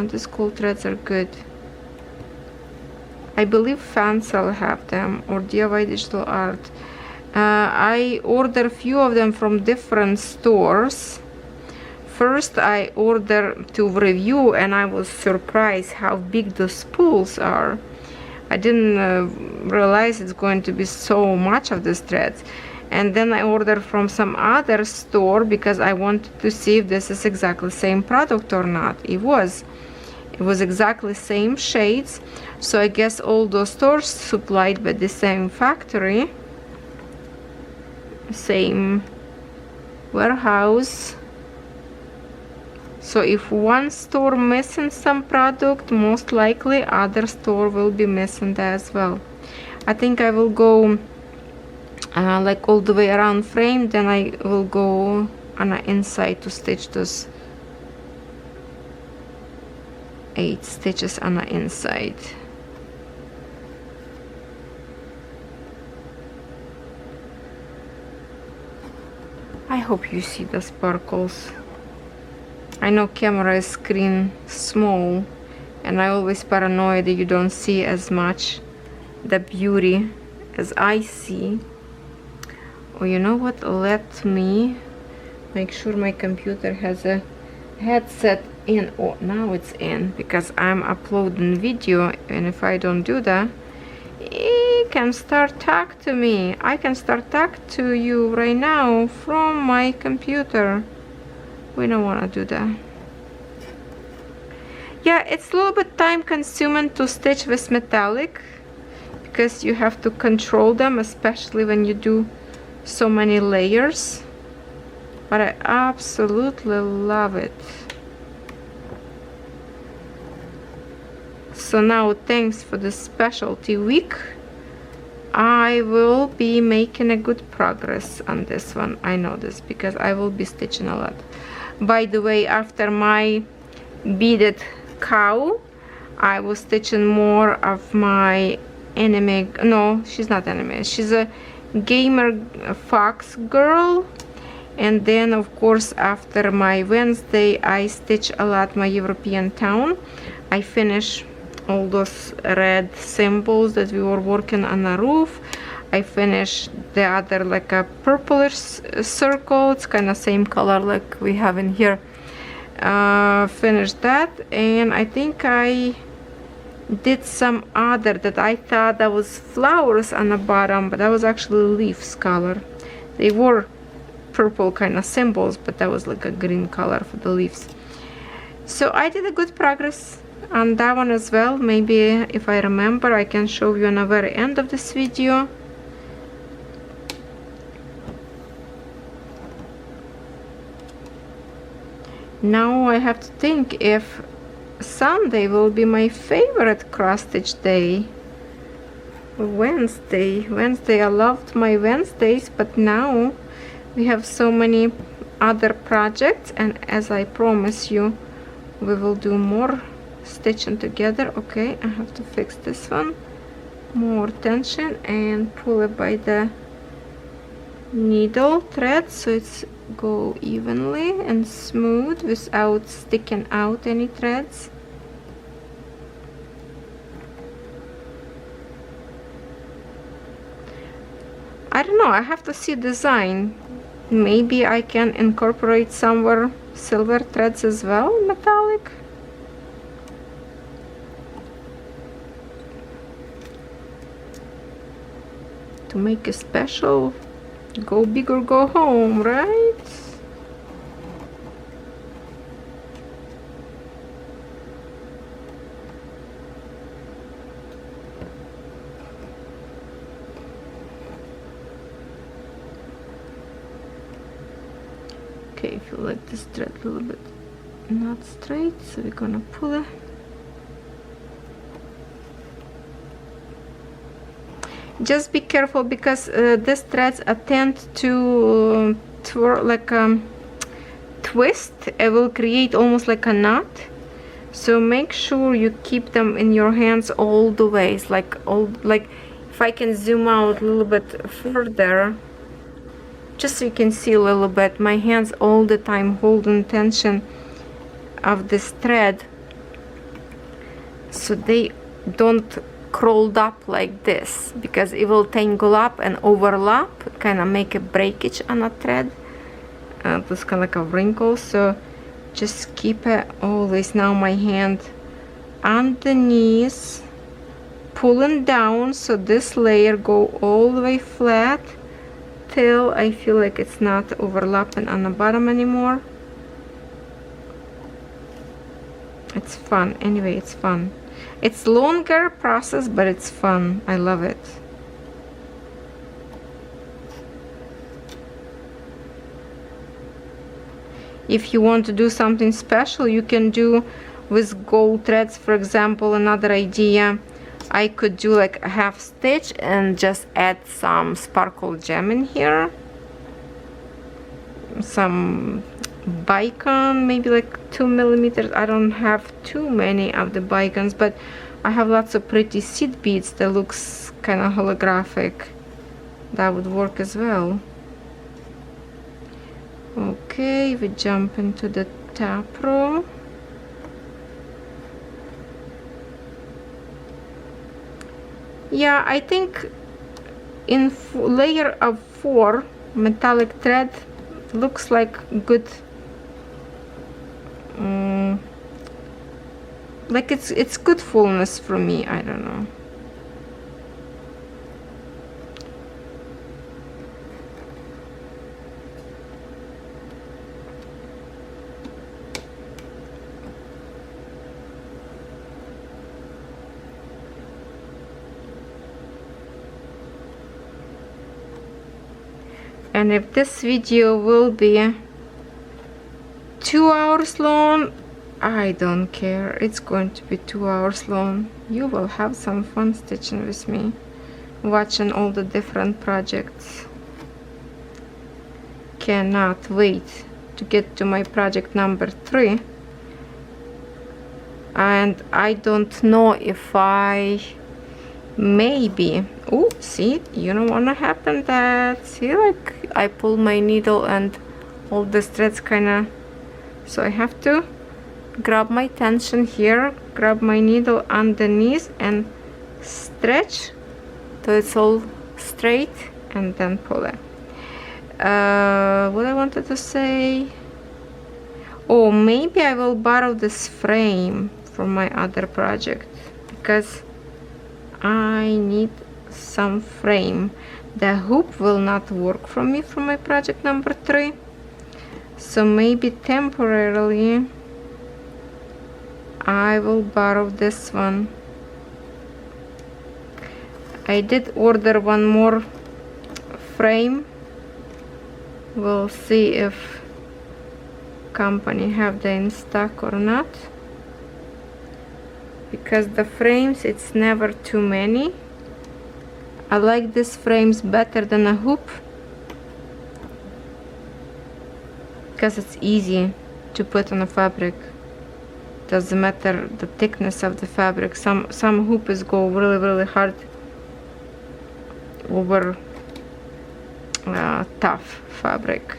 these cool threads are good. I believe Fansel have them, or DIY Digital Art. I ordered a few of them from different stores. First I ordered to review, and I was surprised how big the spools are. I didn't realize it's going to be so much of these threads. And then I ordered from some other store because I wanted to see if this is exactly the same product or not. It was exactly same shades, so I guess all those stores supplied by the same factory, same warehouse. So if one store missing some product, most likely other store will be missing that as well. I think I will go like all the way around frame, then I will go on the inside to stitch those 8 stitches on the inside. I hope you see the sparkles. I know camera screen small, and I always paranoid that you don't see as much the beauty as I see. Oh, you know what? Let me make sure my computer has a headset in. Oh, now it's in, because I'm uploading video, and if I don't do that, it can start talk to me. I can start talk to you right now from my computer. We don't want to do that. Yeah, it's a little bit time consuming to stitch with metallic, because you have to control them, especially when you do so many layers, but I absolutely love it. So now, thanks for the specialty week, I will be making a good progress on this one. I know this because I will be stitching a lot. By the way, after my beaded cow, I was stitching more of my anime. No, she's not anime, she's a gamer fox girl. And then of course after my Wednesday, I stitch a lot my European town. I finish all those red symbols that we were working on the roof. I finished the other, like a purplish circle, it's kind of same color like we have in here. Finished that, and I think I did some other that I thought that was flowers on the bottom, but that was actually leaves color. They were purple kind of symbols, but that was like a green color for the leaves. So I did a good progress on that one as well. Maybe if I remember, I can show you on the very end of this video. Now I have to think if Sunday will be my favorite cross stitch day. Wednesday, I loved my Wednesdays, but now we have so many other projects, and as I promise you, we will do more stitching together. Okay, I have to fix this one. More tension and pull it by the needle thread so it's go evenly and smooth without sticking out any threads. I don't know, I have to see design. Maybe I can incorporate somewhere silver threads as well, metallic. To make a special, go big or go home, right? Okay, I feel like this thread a little bit not straight, so we're gonna pull it. Just be careful, because these threads tend to twist. It will create almost like a knot. So make sure you keep them in your hands all the ways. Like if I can zoom out a little bit further, just so you can see a little bit, my hands all the time holding tension of this thread, so they don't curled up like this, because it will tangle up and overlap, kind of make a breakage on a thread. This kind of like a wrinkle, so just keep it always. Now my hand underneath, pulling down, so this layer go all the way flat till I feel like it's not overlapping on the bottom anymore. It's fun. Anyway, it's fun. It's longer process, but it's fun. I love it. If you want to do something special, you can do with gold threads. For example, another idea, I could do like a half stitch and just add some sparkle gem in here, some bicon, maybe like 2 millimeters. I don't have too many of the bicons, but I have lots of pretty seed beads that looks kind of holographic. That would work as well. Okay, we jump into the top row. Yeah, I think in layer of 4 metallic thread looks like good, like it's good fullness for me. I don't know. And if this video will be 2 hours long, I don't care. It's going to be 2 hours long. You will have some fun stitching with me, watching all the different projects. Cannot wait to get to my project number 3. And I don't know if I maybe, oh, see, you don't want to happen that, see, like I pull my needle and all the threads kind of, so I have to grab my tension here, grab my needle underneath and stretch so it's all straight, and then pull it. What I wanted to say, oh, maybe I will borrow this frame from my other project, because I need some frame. The hoop will not work for me for my project number 3, so maybe temporarily I will borrow this one. I did order one more frame. We'll see if company have them in stock or not, because the frames, it's never too many. I like these frames better than a hoop because it's easy to put on a fabric. Doesn't matter the thickness of the fabric. Some hoops go really hard over tough fabric,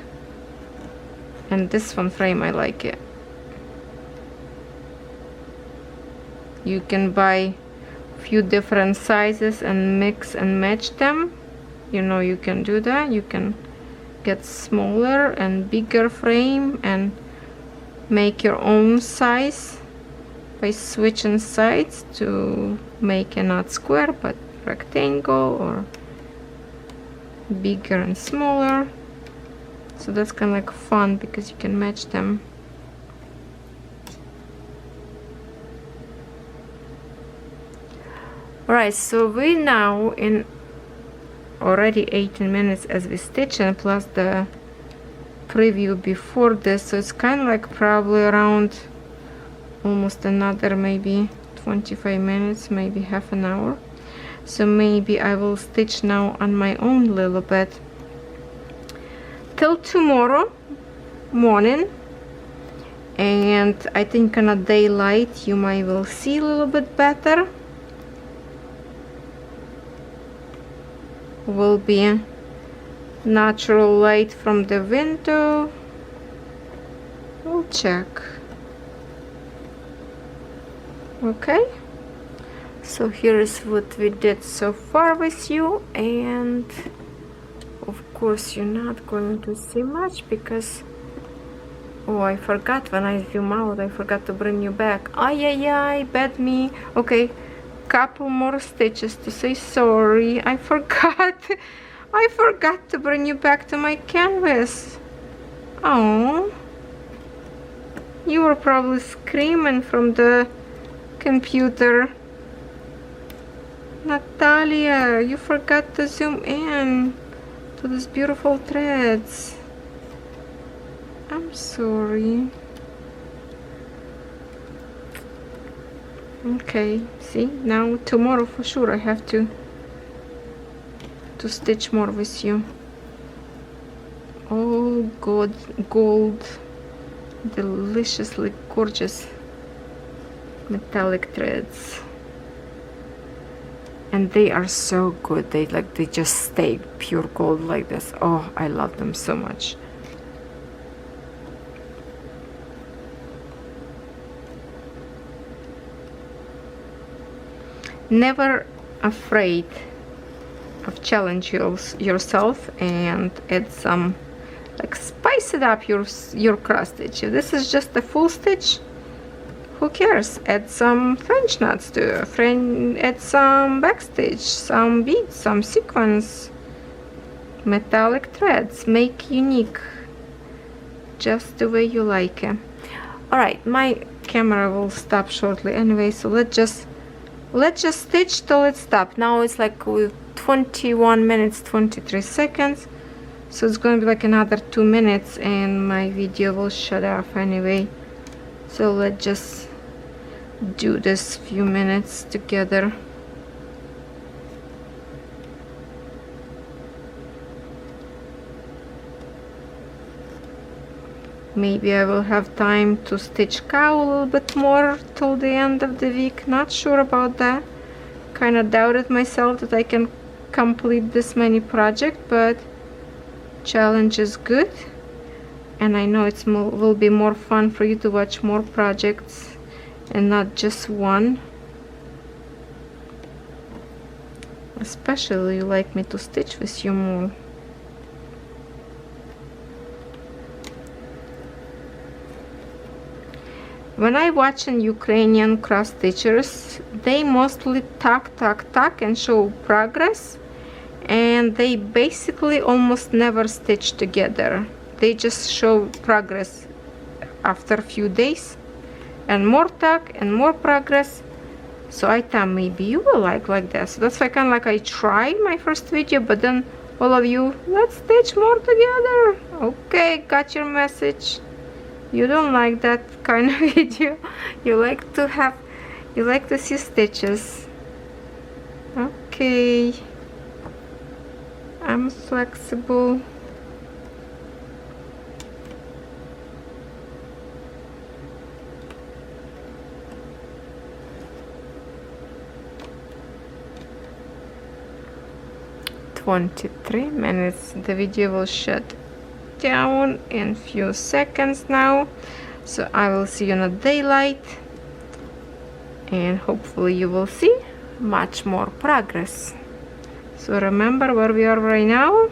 and this one frame, I like it. You can buy few different sizes and mix and match them. You know, you can do that. You can get smaller and bigger frame and make your own size by switching sides to make a not square but rectangle, or bigger and smaller. So that's kind of like fun because you can match them. Alright, so we now in already 18 minutes as we stitch, and plus the preview before this, so it's kind of like probably around almost another maybe 25 minutes, maybe half an hour. So maybe I will stitch now on my own little bit till tomorrow morning, and I think on a daylight you might will see a little bit better. Will be natural light from the window. We'll check. Okay, so here is what we did so far with you, and of course you're not going to see much because, oh, I forgot when I zoom out, I forgot to bring you back. Ay, bad me. Okay, couple more stitches to say sorry. I forgot. I forgot to bring you back to my canvas. Oh, you were probably screaming from the computer. Natalia, you forgot to zoom in to these beautiful threads. I'm sorry. Okay, see, now tomorrow for sure I have to stitch more with you. Oh god, gold, deliciously gorgeous metallic threads, and they are so good. They just stay pure gold like this. Oh, I love them so much. never afraid of challenge yourself and add some, like, spice it up your cross stitch. If this is just a full stitch, who cares? Add some French knots to it, add some backstitch, some beads, some sequins, metallic threads. Make unique just the way you like it. Alright, my camera will stop shortly anyway, so let's just stitch till it stops. Now it's like with 21 minutes 23 seconds, so it's going to be like another 2 minutes and my video will shut off anyway. So let's just do this few minutes together. Maybe I will have time to stitch cow a little bit more till the end of the week. Not sure about that. Kind of doubted myself that I can complete this many projects, but challenge is good, and I know it will be more fun for you to watch more projects and not just one. Especially you like me to stitch with you more. When I watch Ukrainian cross stitchers, they mostly tuck and show progress, and they basically almost never stitch together. They just show progress after a few days, and more tuck and more progress. So I thought maybe you will like that. So that's why kind of like I tried my first video, but then all of you, let's stitch more together. Okay, got your message. You don't like that kind of video. You like to see stitches. Okay, I'm flexible. "23 minutes. The video will shut down in few seconds now, so I will see you in the daylight, and hopefully you will see much more progress." So remember where we are right now,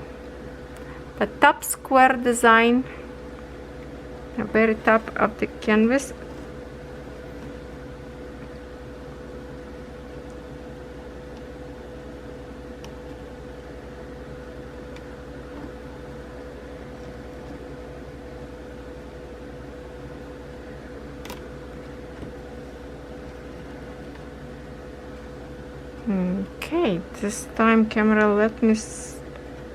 the top square design, the very top of the canvas. Okay, this time camera let me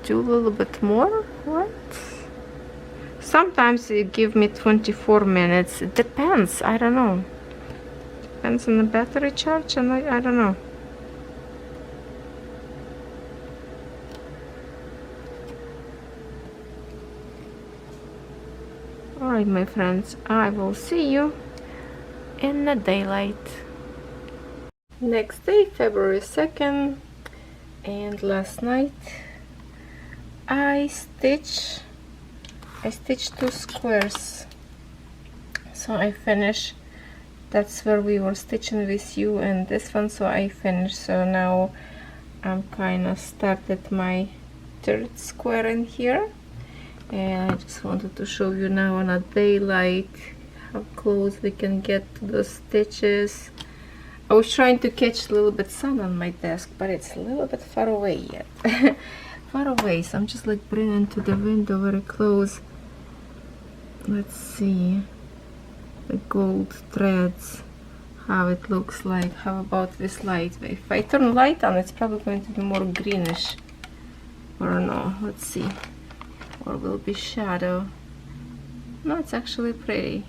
do a little bit more. What? Sometimes it give me 24 minutes. It depends. I don't know. Depends on the battery charge, and I don't know. Alright, my friends, I will see you in the daylight. Next day, February 2nd, and last night I stitched 2 squares, so I finished. That's where we were stitching with you, and this one, so I finished. So now I'm kind of started my 3rd square in here, and I just wanted to show you now on a daylight how close we can get to the stitches. I was trying to catch a little bit sun on my desk, but it's a little bit far away yet. Far away, so I'm just like bringing to the window very close. Let's see the gold threads, how it looks like. How about this light? If I turn light on, it's probably going to be more greenish, or no, let's see, or will be shadow. No, it's actually pretty.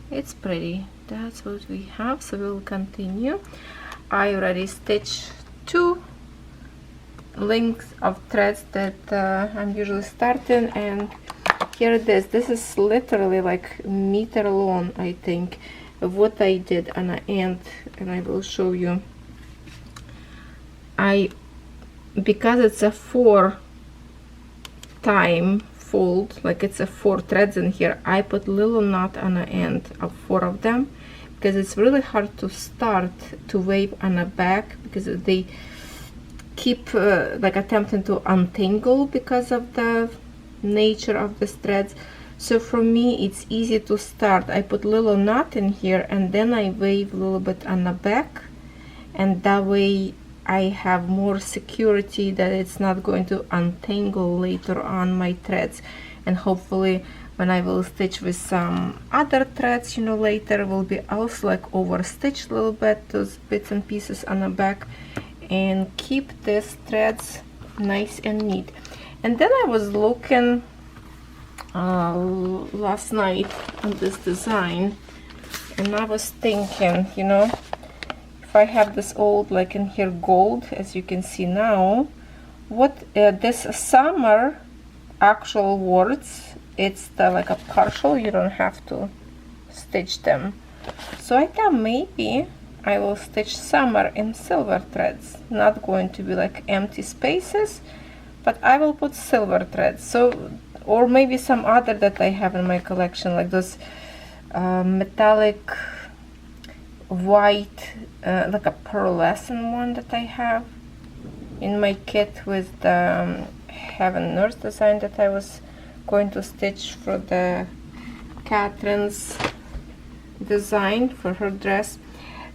It's pretty. That's what we have, so we'll continue. I already stitched 2 lengths of threads that I'm usually starting, and here it is. This is literally like meter long, I think, of what I did on the end, and I will show you. Because it's a 4 time fold, like it's a 4 threads in here, I put little knot on the end of 4 of them, because it's really hard to start to wave on the back, because they keep like attempting to untangle because of the nature of the threads. So for me it's easy to start. I put little knot in here and then I wave a little bit on the back, and that way I have more security that it's not going to untangle later on my threads. And hopefully when I will stitch with some other threads, you know, later will be also like over stitch a little bit those bits and pieces on the back, and keep these threads nice and neat. And then I was looking last night on this design, and I was thinking, you know, if I have this old, like in here, gold, as you can see now, what this summer actual words, it's the like a partial, you don't have to stitch them. So I thought maybe I will stitch summer in silver threads, not going to be like empty spaces, but I will put silver threads. So, or maybe some other that I have in my collection, like those metallic white, like a pearlescent one that I have in my kit with the Heaven Nurse design that I was going to stitch for the Catherine's design for her dress.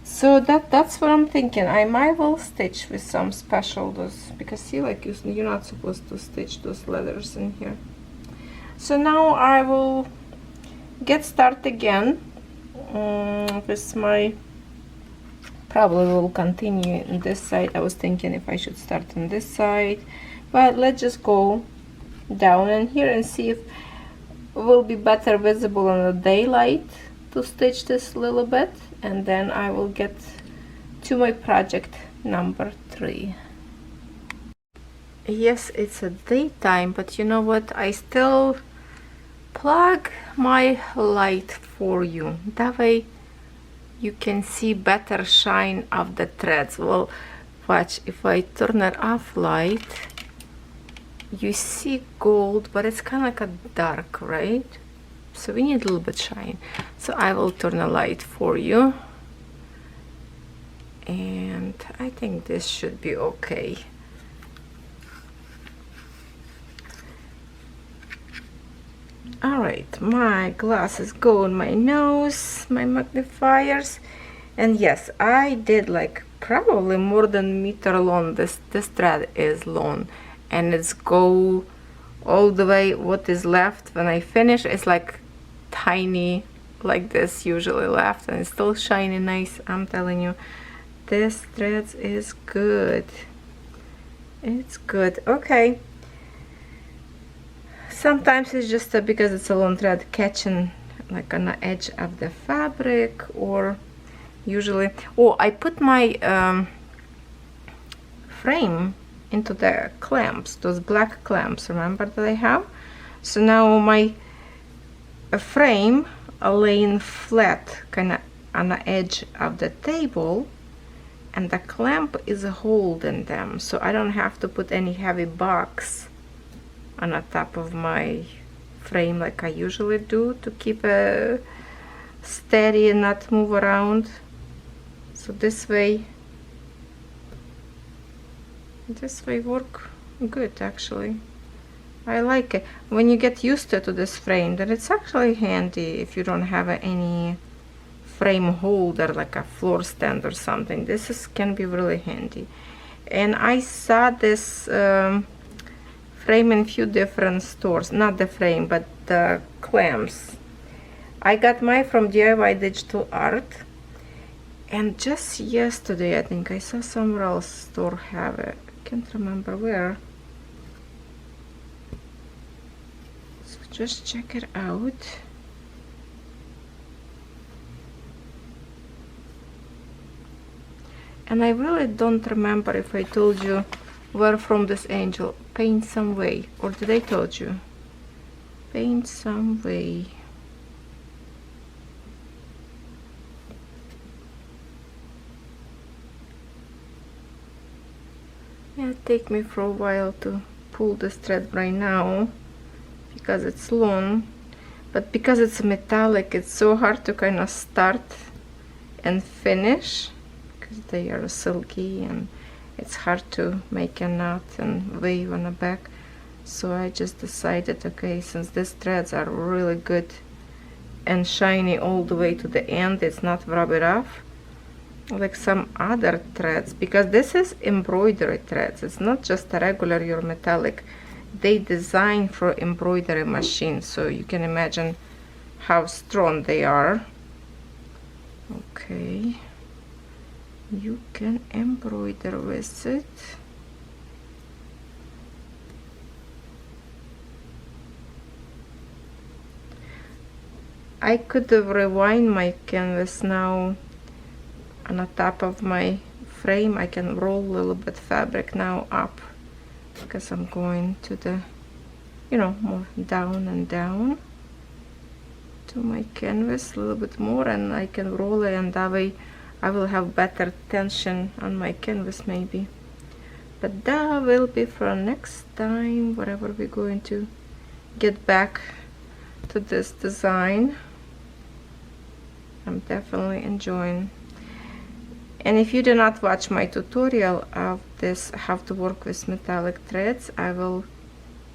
So that's what I'm thinking. I might well stitch with some special those, because see, like you're not supposed to stitch those letters in here. So now I will get started again with my, probably will continue on this side. I was thinking if I should start on this side, but let's just go down in here and see if it will be better visible in the daylight to stitch this a little bit, and then I will get to my project number 3. Yes, it's a daytime, but you know what, I still plug my light for you, that way you can see better shine of the threads. Well, watch, if I turn it off light, you see gold, but it's kind of like a dark, right? So we need a little bit shine. So I will turn a light for you, and I think this should be okay. All right, my glasses go on my nose, my magnifiers, and yes, I did like probably more than meter long. This thread is long, and it's go all the way. What is left when I finish is like tiny, like this usually left, and it's still shiny nice. I'm telling you, this thread is good. It's good. Okay, sometimes it's just because it's a long thread catching like on the edge of the fabric, or usually, oh, I put my frame into the clamps, those black clamps, remember that I have. So now my frame laying flat kind of on the edge of the table, and the clamp is holding them, so I don't have to put any heavy box on the top of my frame like I usually do to keep it steady and not move around. So this way work good actually. I like it. When you get used to this frame, then it's actually handy if you don't have any frame holder like a floor stand or something. This can be really handy. And I saw this frame in few different stores, not the frame but the clamps. I got mine from DIY Digital Art, and just yesterday I think I saw somewhere else store have it. I can't remember where. So just check it out. And I really don't remember if I told you where from this angel. Paint Some Way, or did I told you? Paint Some Way. Yeah, it take me for a while to pull this thread right now because it's long, but because it's metallic, it's so hard to kind of start and finish, because they are silky and it's hard to make a knot and weave on the back. So I just decided, okay, since these threads are really good and shiny all the way to the end, it's not rub it off like some other threads, because this is embroidery threads. It's not just a regular your metallic. They design for embroidery machine, so you can imagine how strong they are. Okay, you can embroider with it. I could rewind my canvas now on the top of my frame. I can roll a little bit fabric now up, because I'm going to the, you know, more down and down to my canvas a little bit more, and I can roll it, and that way I will have better tension on my canvas maybe. But that will be for next time, whenever we're going to get back to this design. I'm definitely enjoying. And if you did not watch my tutorial of this, how to work with metallic threads, I will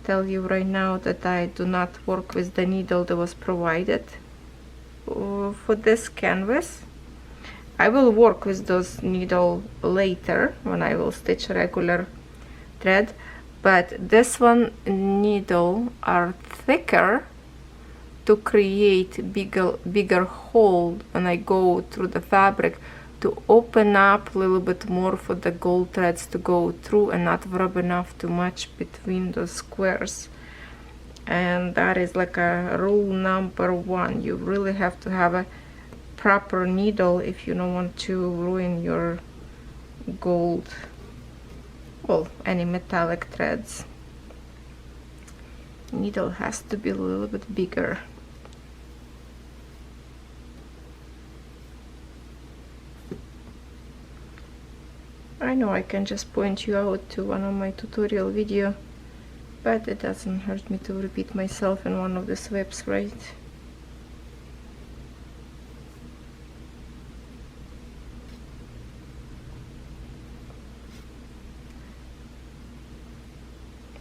tell you right now that I do not work with the needle that was provided for this canvas. I will work with those needle later when I will stitch regular thread, but this one needle are thicker to create bigger hole when I go through the fabric, to open up a little bit more for the gold threads to go through and not rubbing off too much between those squares. And that is like a rule number one. You really have to have a proper needle if you don't want to ruin your gold, well, any metallic threads. Needle has to be a little bit bigger. I know I can just point you out to one of my tutorial video, but it doesn't hurt me to repeat myself in one of these webs, right?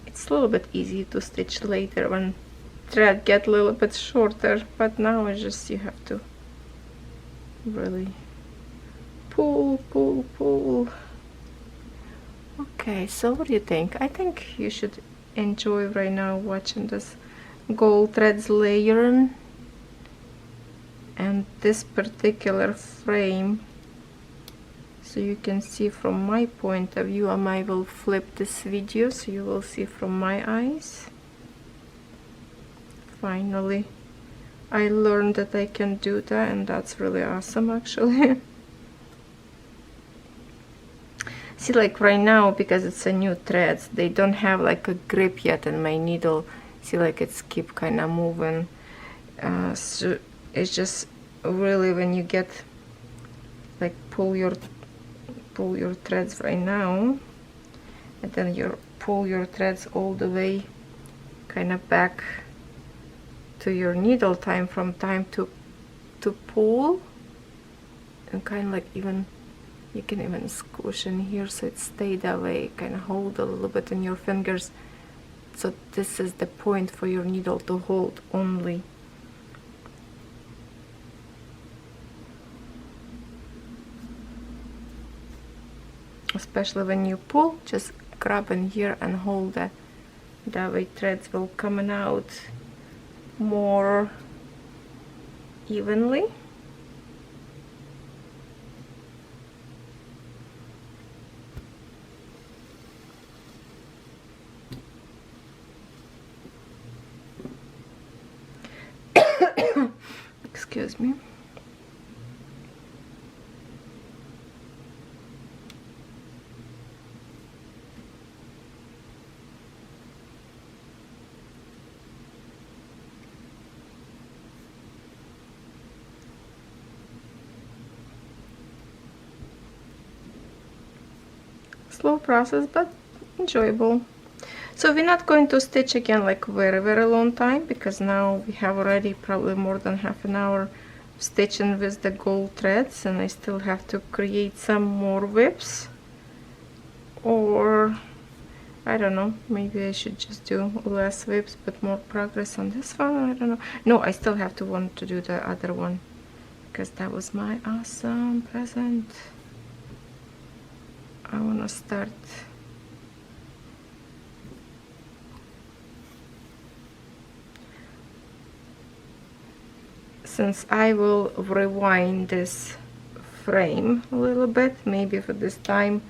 It's a little bit easy to stitch later when thread get a little bit shorter, but now it's just you have to really pull. Okay, so what do you think? I think you should enjoy right now watching this gold threads layering and this particular frame, so you can see from my point of view. I will flip this video so you will see from my eyes. Finally I learned that I can do that, and that's really awesome actually. See, like right now, because it's a new threads, they don't have like a grip yet in my needle. See, like it's keep kind of moving. So it's just really when you get like pull your threads right now, and then you pull your threads all the way kind of back to your needle from time to pull, and kind of like even you can even squish in here so it stay that way, kind of hold a little bit in your fingers. So this is the point for your needle to hold only. Especially when you pull, just grab in here and hold that. That way threads will coming out more evenly. Excuse me. Slow process, but enjoyable. So we're not going to stitch again like very long time, because now we have already probably more than half an hour stitching with the gold threads, and I still have to create some more whips, or I don't know, maybe I should just do less whips but more progress on this one. I don't know. No, I still have to want to do the other one because that was my awesome present. I want to start since I will rewind this frame a little bit. Maybe for this time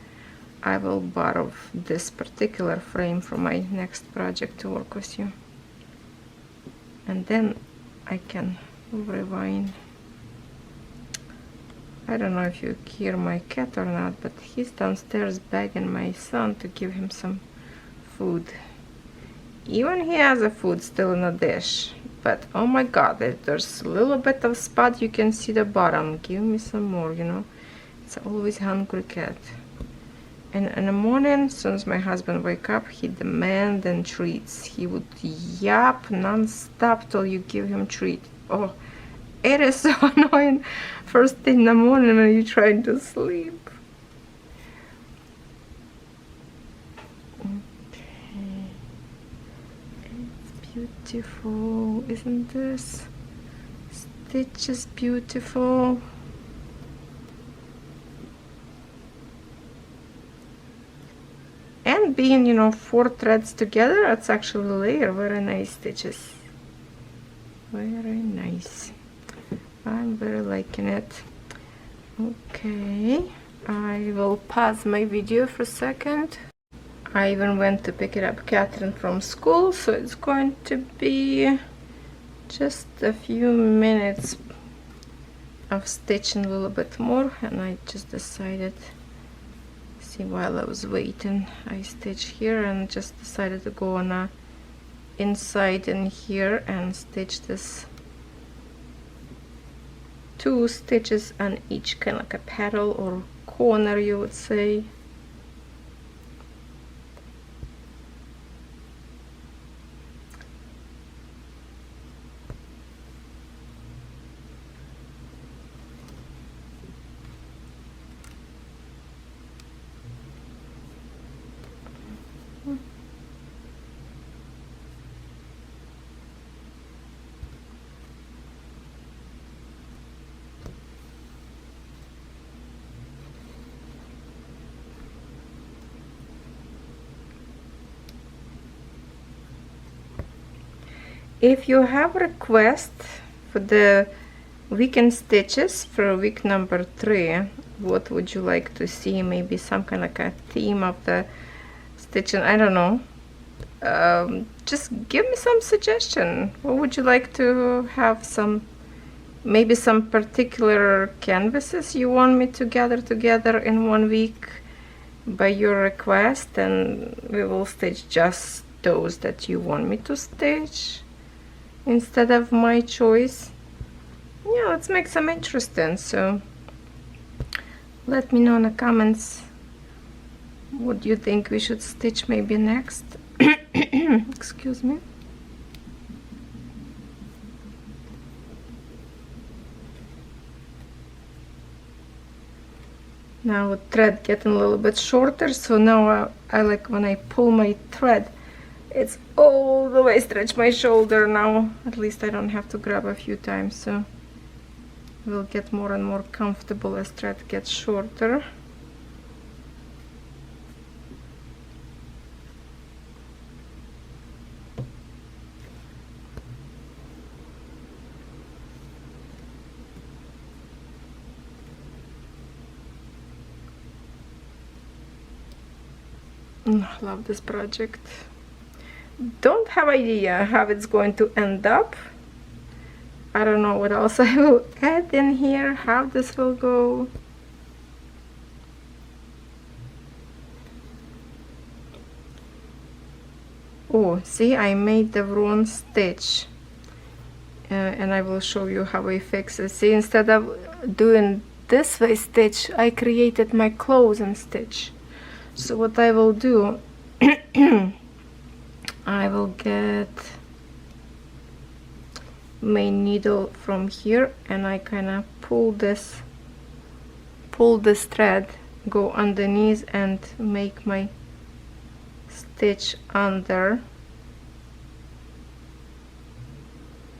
I will borrow this particular frame for my next project to work with you, and then I can rewind. I don't know if you hear my cat or not, but he's downstairs begging my son to give him some food. Even he has a food still in a dish, but oh my god, there's a little bit of spot, you can see the bottom. Give me some more, you know. It's always hungry cat. And in the morning, as soon as my husband wake up, he demand and treats. He would yap non-stop till you give him treat. Oh, it is so annoying first thing in the morning when you're trying to sleep. Okay, it's beautiful, isn't this? Stitch is beautiful. And being, you know, 4 threads together, it's actually a layer. Very nice stitches. Very nice. I'm very liking it. Okay, I will pause my video for a second. I even went to pick it up Catherine from school, so it's going to be just a few minutes of stitching a little bit more, and I just decided, see, while I was waiting, I stitched here and just decided to go on a inside in here and stitch this 2 stitches on each, kind of like a petal or corner, you would say. If you have request for the weekend stitches for week number 3, what would you like to see? Maybe some kind of like a theme of the stitching, I don't know. Just give me some suggestion. What would you like to have? Some, maybe some particular canvases you want me to gather together in 1 week by your request, and we will stitch just those that you want me to stitch instead of my choice. Yeah, let's make some interesting. So let me know in the comments what you think we should stitch maybe next. Excuse me. Now thread getting a little bit shorter, so now I like when I pull my thread, it's all the way stretch my shoulder now. At least I don't have to grab a few times, so we'll get more and more comfortable as thread gets shorter. I love this project. Don't have idea how it's going to end up. I don't know what else I will add in here, how this will go. Oh, see, I made the wrong stitch, and I will show you how I fix it. See, instead of doing this way stitch, I created my closing stitch. So what I will do, I will get my needle from here, and I kind of pull this thread, go underneath and make my stitch under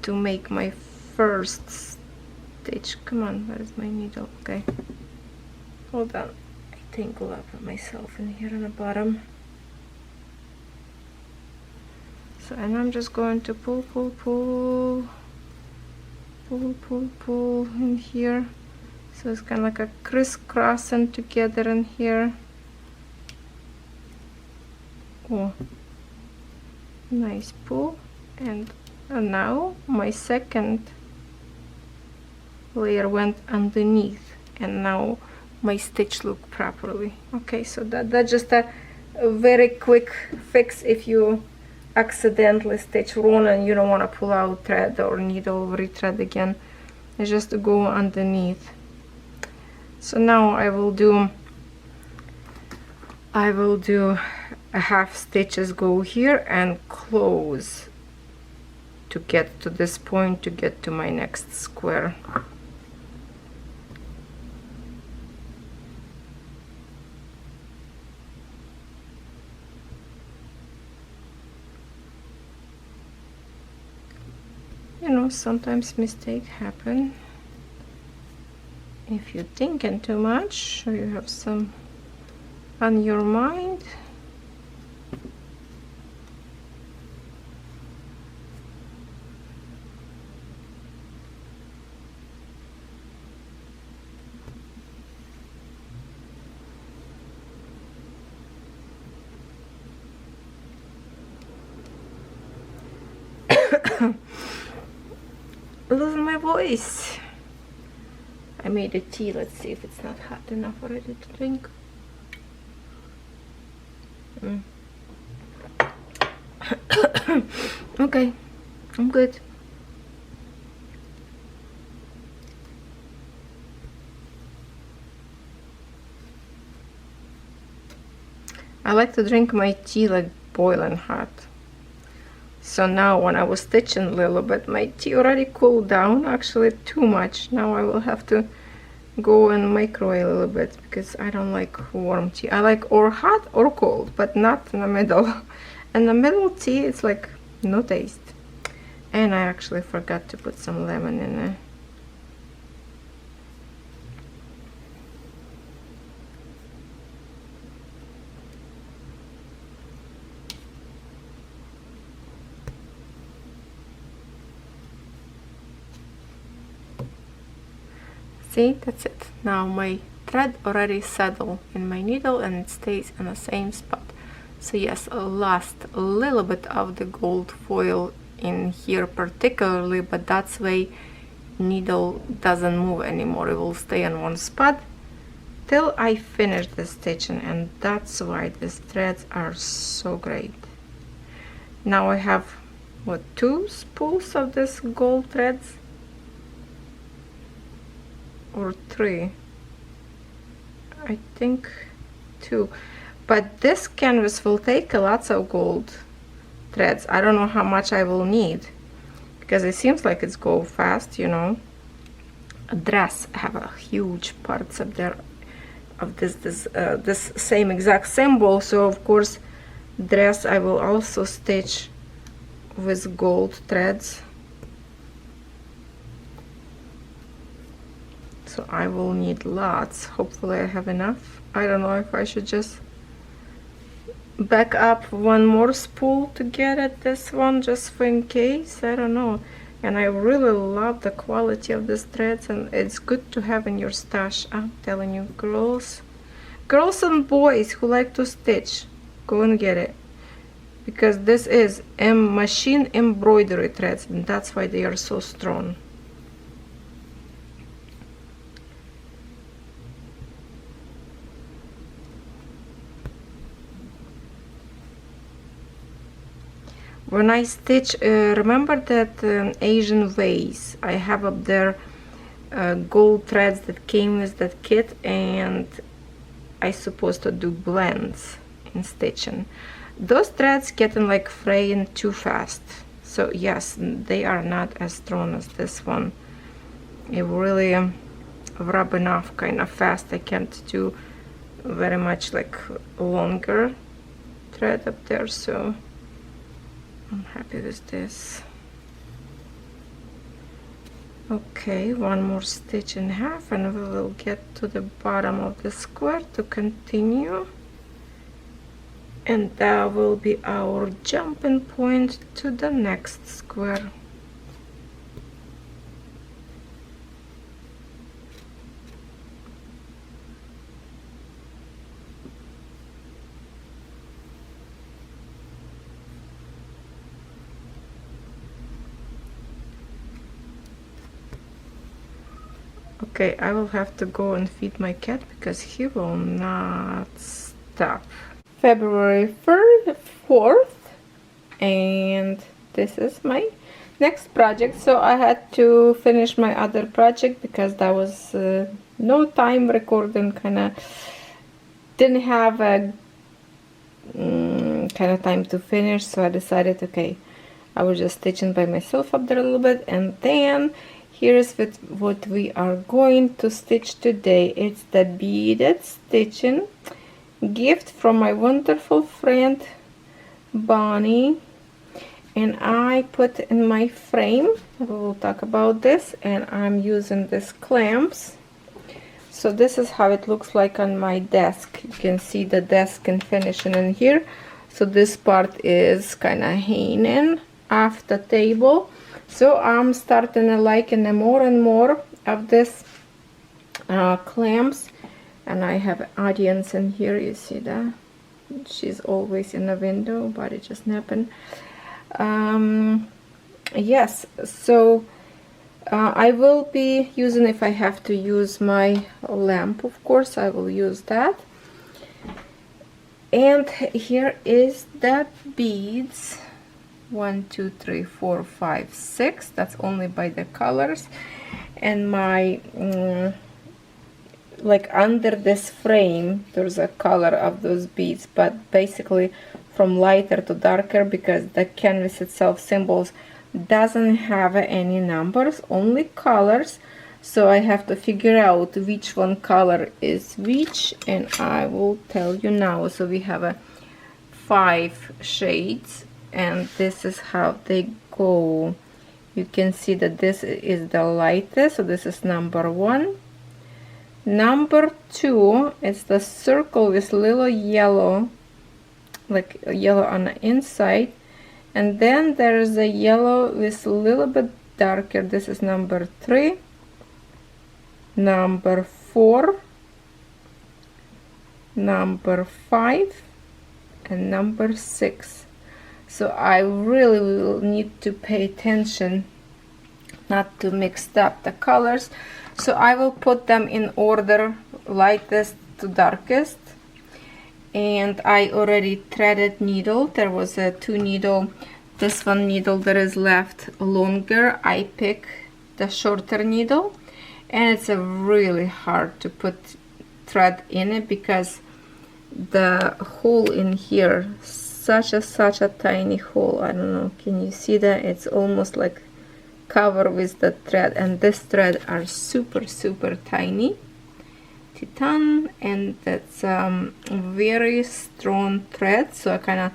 to make my first stitch. Come on, where's my needle? Okay, hold on, I tangle up myself in here on the bottom. So, and I'm just going to pull in here, so it's kind of like a crisscrossing together in here. Oh, nice pull. And now my second layer went underneath, and now my stitch look properly. Okay, so that's just a very quick fix if you accidentally stitch wrong and you don't want to pull out thread or needle, rethread again. It's just to go underneath. So now I will do a half stitches, go here and close to get to this point, to get to my next square. You know, sometimes mistakes happen if you're thinking too much or you have some on your mind. Losing my voice. I made a tea. Let's see if it's not hot enough already to drink. Okay, I'm good. I like to drink my tea like boiling hot. So now when I was stitching a little bit, my tea already cooled down, actually too much. Now I will have to go and microwave a little bit because I don't like warm tea. I like or hot or cold, but not in the middle. In the middle tea, it's like no taste. And I actually forgot to put some lemon in there. See, that's it. Now my thread already settled in my needle and it stays in the same spot. So yes, I lost a little bit of the gold foil in here particularly, but that's why needle doesn't move anymore. It will stay in one spot till I finish the stitching, and that's why these threads are so great. Now I have what, 2 spools of this gold threads? Or 3, I think 2, but this canvas will take lots of gold threads. I don't know how much I will need because it seems like it's go fast, you know. A dress have a huge parts up there of this same exact symbol, so of course dress I will also stitch with gold threads. So I will need lots. Hopefully I have enough. I don't know if I should just back up one more spool to get at this one just for in case. I don't know. And I really love the quality of these threads, and it's good to have in your stash. I'm telling you, girls and boys who like to stitch, go and get it, because this is machine embroidery threads, and that's why they are so strong. When I stitch, remember that Asian vase I have up there, gold threads that came with that kit, and I supposed to do blends in stitching. Those threads getting like fraying too fast, So yes, they are not as strong as this one. It really rubbing off kind of fast. I can't do very much like longer thread up there, so I'm happy with this. Okay, one more stitch and a half and we will get to the bottom of the square to continue, and that will be our jumping point to the next square. Okay, I will have to go and feed my cat because he will not stop. February 4th, and this is my next project. So I had to finish my other project because that was no time recording, kind of didn't have a kind of time to finish, so I decided, okay, I was just stitching by myself up there a little bit, and then here's what we are going to stitch today. It's the beaded stitching gift from my wonderful friend Bonnie, and I put in my frame. We will talk about this, and I'm using these clamps. So this is how it looks like on my desk. You can see the desk and finishing in here. So this part is kind of hanging off the table. So I'm starting to like more and more of this clamps, and I have an audience in here. You see that? She's always in the window, but it just happened. Yes, so I will be using, if I have to use my lamp, of course I will use that. And here is that beads. 1 2 3 4 5 6. That's only by the colors. And my like under this frame there's a color of those beads, but basically from lighter to darker, because the canvas itself symbols doesn't have any numbers, only colors. So I have to figure out which one color is which, and I will tell you now. So we have 5 shades, and this is how they go. You can see that this is the lightest, so this is number 1. Number 2 is the circle with little yellow, like yellow on the inside, and then there is a yellow with a little bit darker. This is number 3, number 4, number 5, and number 6. So I really will need to pay attention not to mix up the colors. So I will put them in order, lightest to darkest. And I already threaded needle. There was a 2 needle. This one needle that is left longer, I pick the shorter needle, and it's really hard to put thread in it because the hole in here, such a tiny hole. I don't know, can you see that? It's almost like covered with the thread, and this thread are super tiny. Titan, and that's very strong thread, so I kind of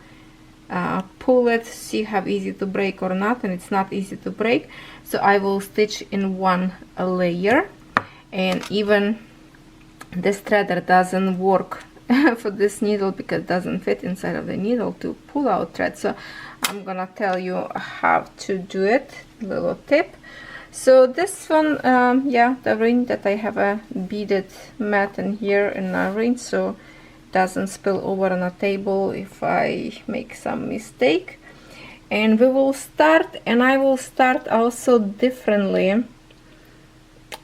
pull it, see how easy to break or not, and it's not easy to break. So I will stitch in one layer, and even this threader doesn't work for this needle because it doesn't fit inside of the needle to pull out thread. So I'm gonna tell you how to do it, little tip. So this one, yeah, the ring that I have a beaded mat in here in a ring, so it doesn't spill over on a table if I make some mistake. And we will start, and I will start also differently.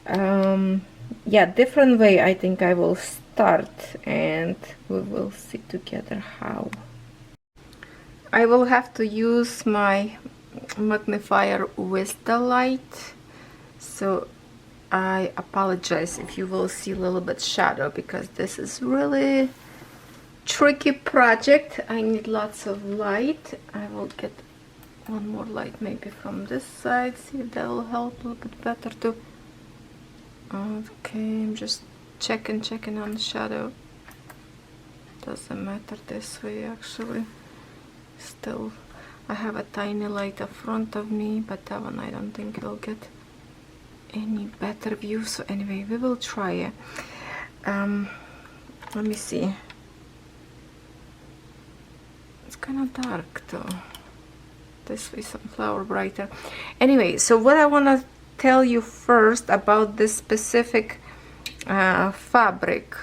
Yeah, different way I think I will start, and we will see together how. I will have to use my magnifier with the light, so I apologize if you will see a little bit shadow because this is really tricky project. I need lots of light. I will get one more light maybe from this side, see if that will help a little bit better too. Okay, I'm just checking on the shadow. Doesn't matter this way actually. Still, I have a tiny light in front of me, but that one I don't think will get any better view. So anyway, we will try it. Let me see. It's kind of dark though. This way some flower brighter. Anyway, so what I want to tell you first about this specific fabric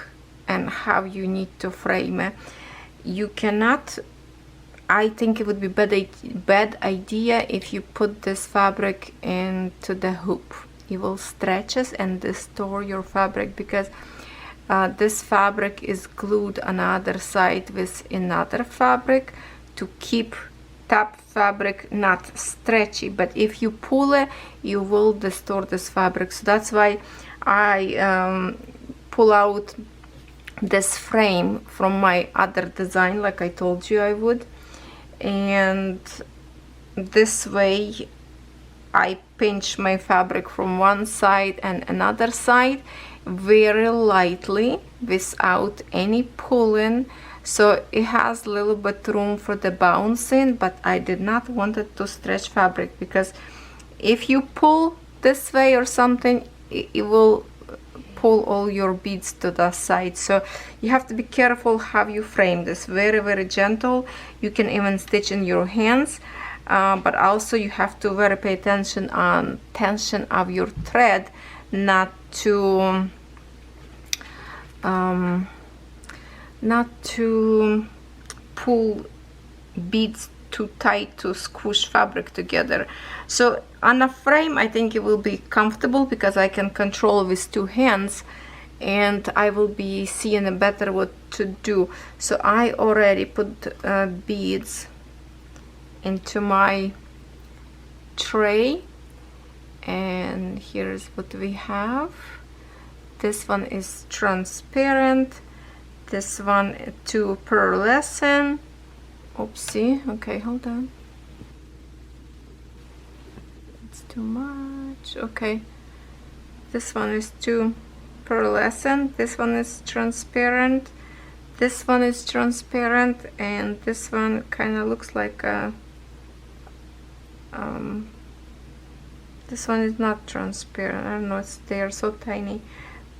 and how you need to frame it. You cannot, I think it would be bad idea if you put this fabric into the hoop. It will stretch it and distort your fabric, because this fabric is glued on the other side with another fabric to keep top fabric not stretchy. But if you pull it, you will distort this fabric. So that's why I pull out this frame from my other design, like I told you I would, and this way I pinch my fabric from one side and another side very lightly without any pulling, so it has a little bit room for the bouncing, but I did not want it to stretch fabric, because if you pull this way or something, it will pull all your beads to the side. So you have to be careful how you frame this. Very gentle. You can even stitch in your hands, but also you have to very pay attention on tension of your thread, not to pull beads too tight to squish fabric together. So on a frame I think it will be comfortable, because I can control with two hands and I will be seeing better what to do. So I already put beads into my tray, and here's what we have. This one is transparent, this one 2 pearlescent. Oopsie, okay, hold on, it's too much. Okay, this one is 2 pearlescent, this one is transparent, this one is transparent, and this one kind of looks like a this one is not transparent. I don't know, they are so tiny,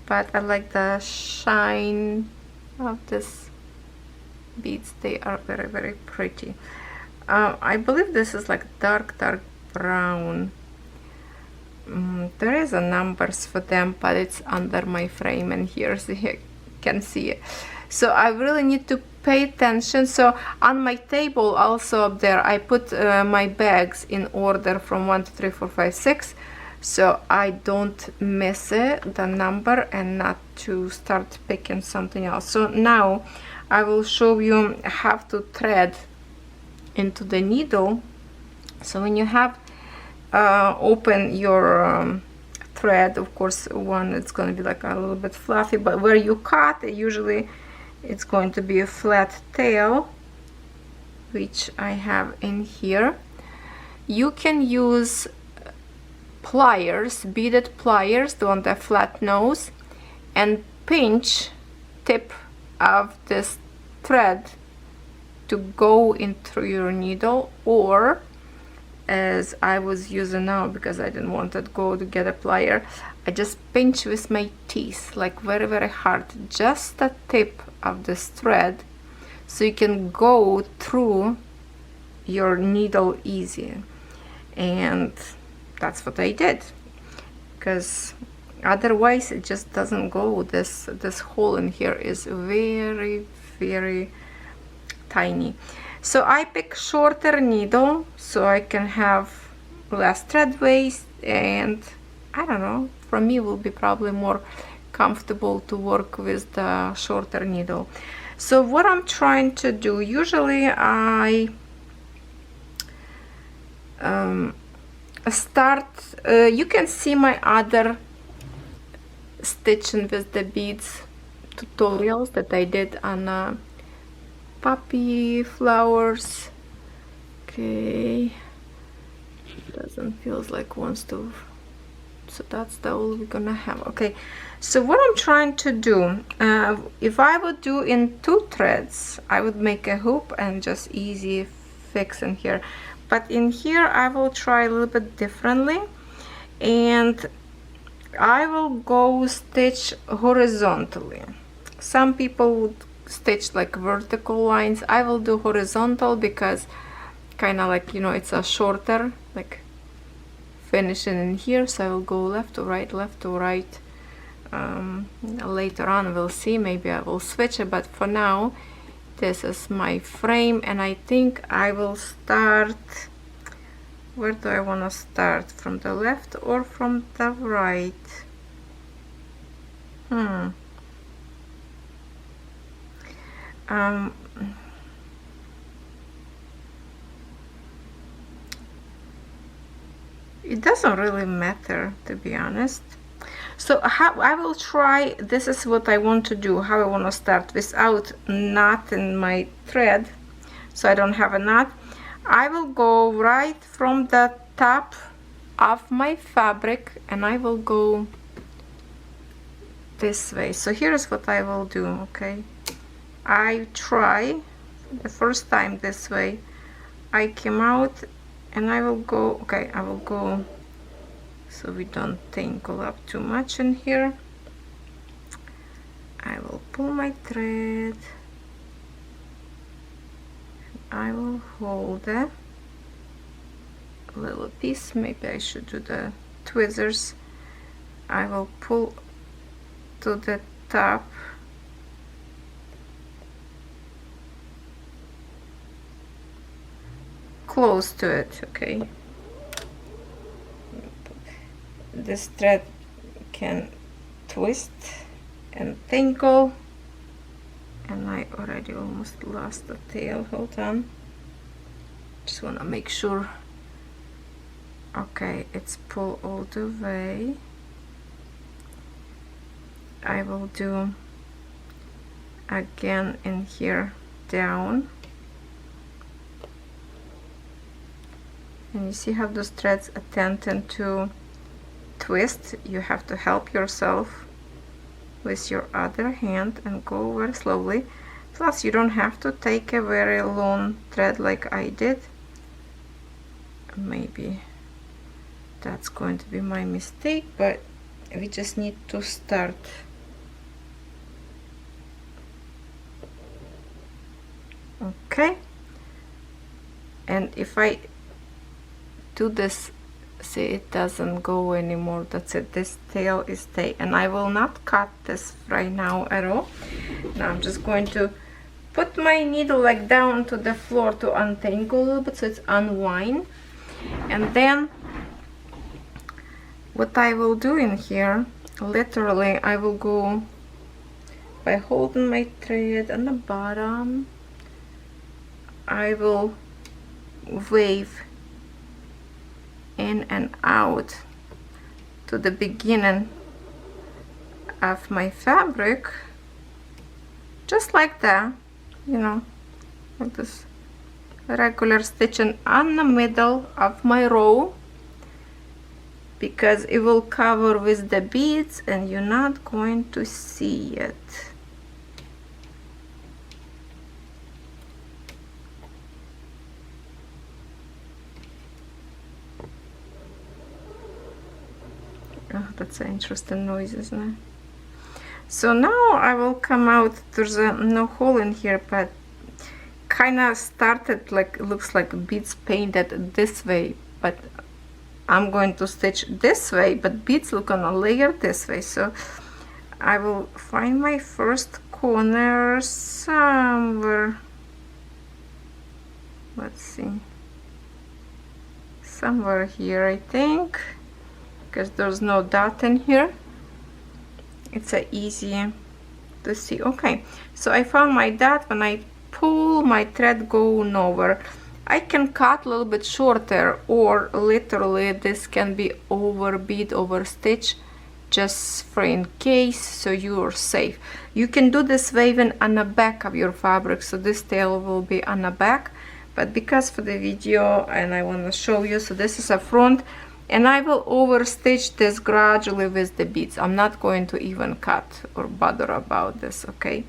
but I like the shine of this beads. They are very pretty. I believe this is like dark brown. There is a numbers for them, but it's under my frame, and here so you can see it. So I really need to pay attention. So on my table also up there I put my bags in order from 1 2 3 4 5 6, so I don't miss it, the number, and not to start picking something else. So now I will show you how to thread into the needle. So when you have open your thread, of course one it's going to be like a little bit fluffy, but where you cut usually it's going to be a flat tail, which I have in here. You can use pliers, beaded pliers, the one that flat nose, and pinch tip of this thread to go into your needle, or as I was using now, because I didn't want to go to get a plier, I just pinch with my teeth, like very hard, just the tip of this thread, so you can go through your needle easy. And that's what I did, because otherwise it just doesn't go. This hole in here is very tiny. So I pick shorter needle so I can have less thread waste, and I don't know, for me it will be probably more comfortable to work with the shorter needle. So what I'm trying to do, usually I start, you can see my other stitching with the beads tutorials that I did on poppy flowers. Okay, Doesn't feels like wants to. So that's the all we're gonna have. Okay, so what I'm trying to do, if I would do in 2 threads, I would make a hoop and just easy fix in here. But in here I will try a little bit differently, and I will go stitch horizontally. Some people would stitch like vertical lines. I will do horizontal because kind of like, you know, it's a shorter, like finishing in here. So I will go left to right, left to right. Later on we'll see, maybe I will switch it, but for now this is my frame, and I think I will start. Where do I want to start? From the left or from the right? It doesn't really matter, to be honest. So how I will try, this is what I want to do, how I want to start without knot in my thread, so I don't have a knot. I will go right from the top of my fabric and I will go this way. So here's what I will do. Okay, I try the first time this way. I came out and I will go, okay, I will go so we don't tangle up too much in here. I will pull my thread, I will hold a little piece, maybe I should do the tweezers. I will pull to the top, close to it. Okay, this thread can twist and tangle, and I already almost lost the tail. Hold on, just want to make sure. Okay, it's pulled all the way. I will do again in here down, and you see how those threads tend to twist. You have to help yourself with your other hand and go very slowly. Plus you don't have to take a very long thread like I did. Maybe that's going to be my mistake, but we just need to start. Okay, and if I do this, see, it doesn't go anymore. That's it, this tail is stay, and I will not cut this right now at all. Now I'm just going to put my needle like down to the floor to untangle a little bit so it's unwind, and then what I will do in here, literally I will go by holding my thread on the bottom. I will wave in and out to the beginning of my fabric, just like that, you know, like this regular stitching on the middle of my row, because it will cover with the beads and you're not going to see it. Oh, that's an interesting noise, isn't it? So now I will come out. There's no hole in here, but kind of started like, looks like beads painted this way, but I'm going to stitch this way, but beads look on a layer this way. So I will find my first corner somewhere. Let's see, somewhere here, I think, because there's no dot in here. It's easy to see. Okay, so I found my dot. When I pull my thread, go nowhere. I can cut a little bit shorter, or literally this can be over bead, over stitch, just for in case, so you are safe. You can do this waving on the back of your fabric, so this tail will be on the back, but because for the video and I want to show you, so this is a front, and I will overstitch this gradually with the beads. I'm not going to even cut or bother about this, okay?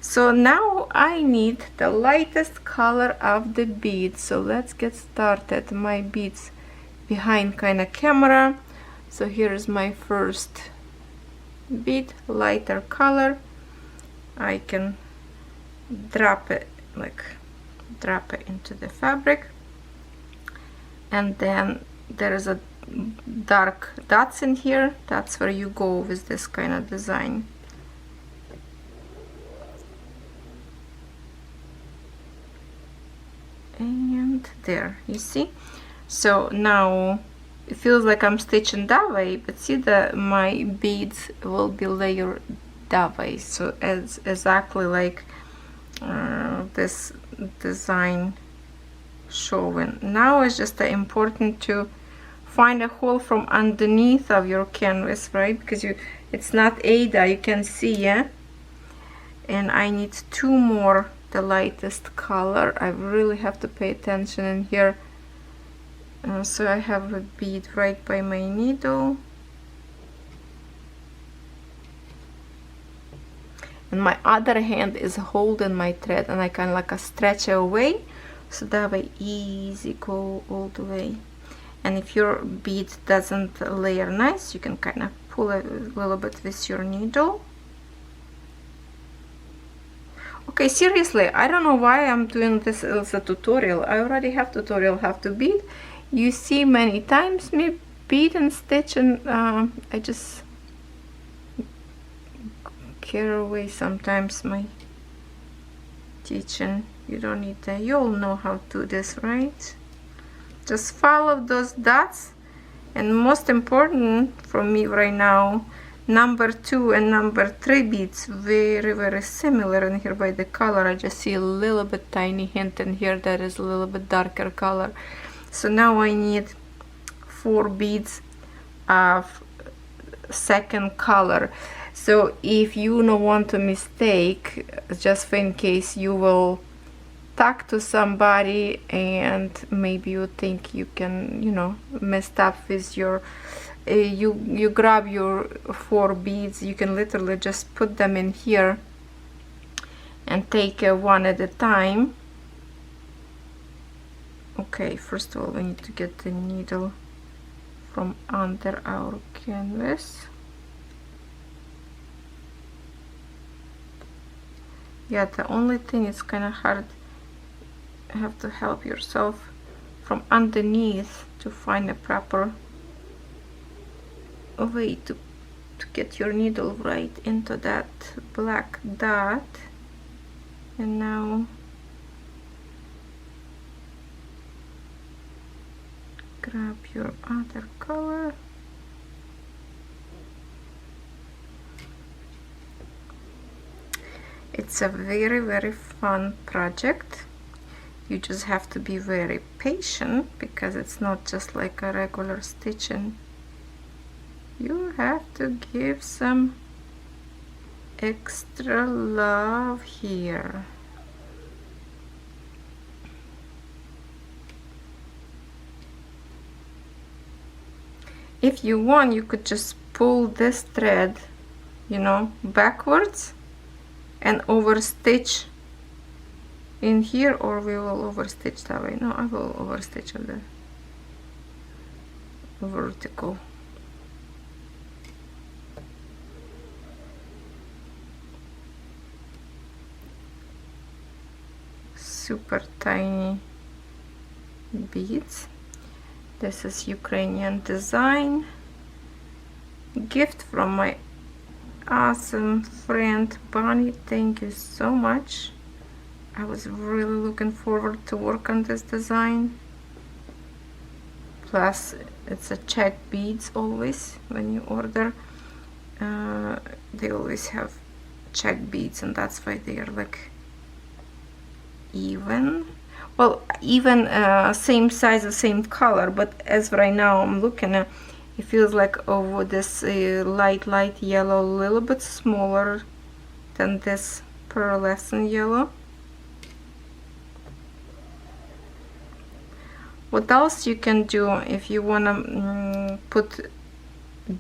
So now I need the lightest color of the beads. So let's get started. My beads behind kind of camera. So here is my first bead, lighter color. I can drop it into the fabric, and then there is a dark dots in here. That's where you go with this kind of design. And there, you see. So now it feels like I'm stitching that way, but see that my beads will be layered that way. So it's exactly like this design showing. Now it's just important to find a hole from underneath of your canvas, right? Because it's not Ada, you can see, yeah. And I need two more, the lightest color. I really have to pay attention in here. So I have a bead right by my needle, and my other hand is holding my thread, and I kind of like a stretch away, so that way easy go all the way. And if your bead doesn't layer nice, you can kind of pull a little bit with your needle. Okay, seriously, I don't know why I'm doing this as a tutorial. I already have tutorial how to bead. You see many times me bead and stitch, and I just carry away sometimes my teaching. You don't need that. You all know how to do this, right? Just follow those dots, and most important for me right now, number 2 and number 3 beads very similar in here by the color. I just see a little bit tiny hint in here that is a little bit darker color. So now I need 4 beads of second color. So if you don't want to mistake, just for in case, you will talk to somebody and maybe you think you can, you know, messed up with your you grab your 4 beads, you can literally just put them in here and take one at a time. Okay, first of all we need to get the needle from under our canvas. Yeah, the only thing is kind of hard. You have to help yourself from underneath to find a proper way to get your needle right into that black dot. And now grab your other color. It's a very fun project. You just have to be very patient because it's not just like a regular stitching. You have to give some extra love here. If you want, you could just pull this thread, you know, backwards and overstitch in here, or we will overstitch that way. No, I will overstitch on the vertical. Super tiny beads. This is Ukrainian design, gift from my awesome friend Bonnie. Thank you so much. I was really looking forward to work on this design. Plus it's a check beads always when you order. They always have check beads, and that's why they are like even. Well, even same size, the same color, but as right now I'm looking at, it feels like over this light yellow, a little bit smaller than this pearlescent yellow. What else you can do if you want to put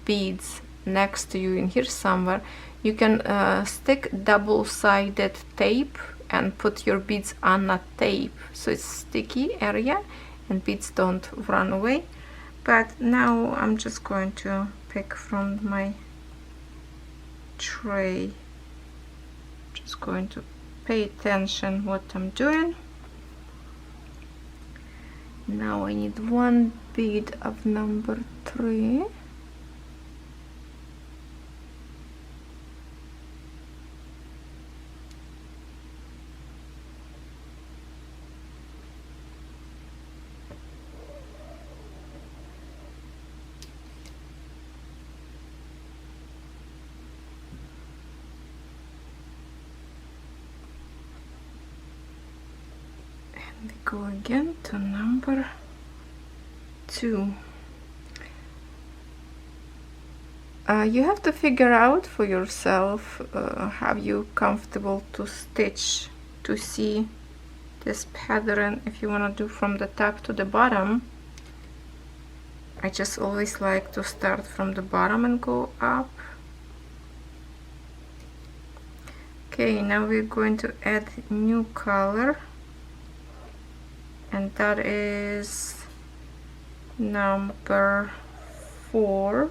beads next to you in here somewhere, you can stick double-sided tape and put your beads on that tape, so it's sticky area and beads don't run away. But now I'm just going to pick from my tray. Just going to pay attention what I'm doing. Now I need one bead of number 3. We go again to number 2. You have to figure out for yourself how you comfortable to stitch to see this pattern. If you want to do from the top to the bottom, I just always like to start from the bottom and go up. Okay, now we're going to add new color, and that is number 4.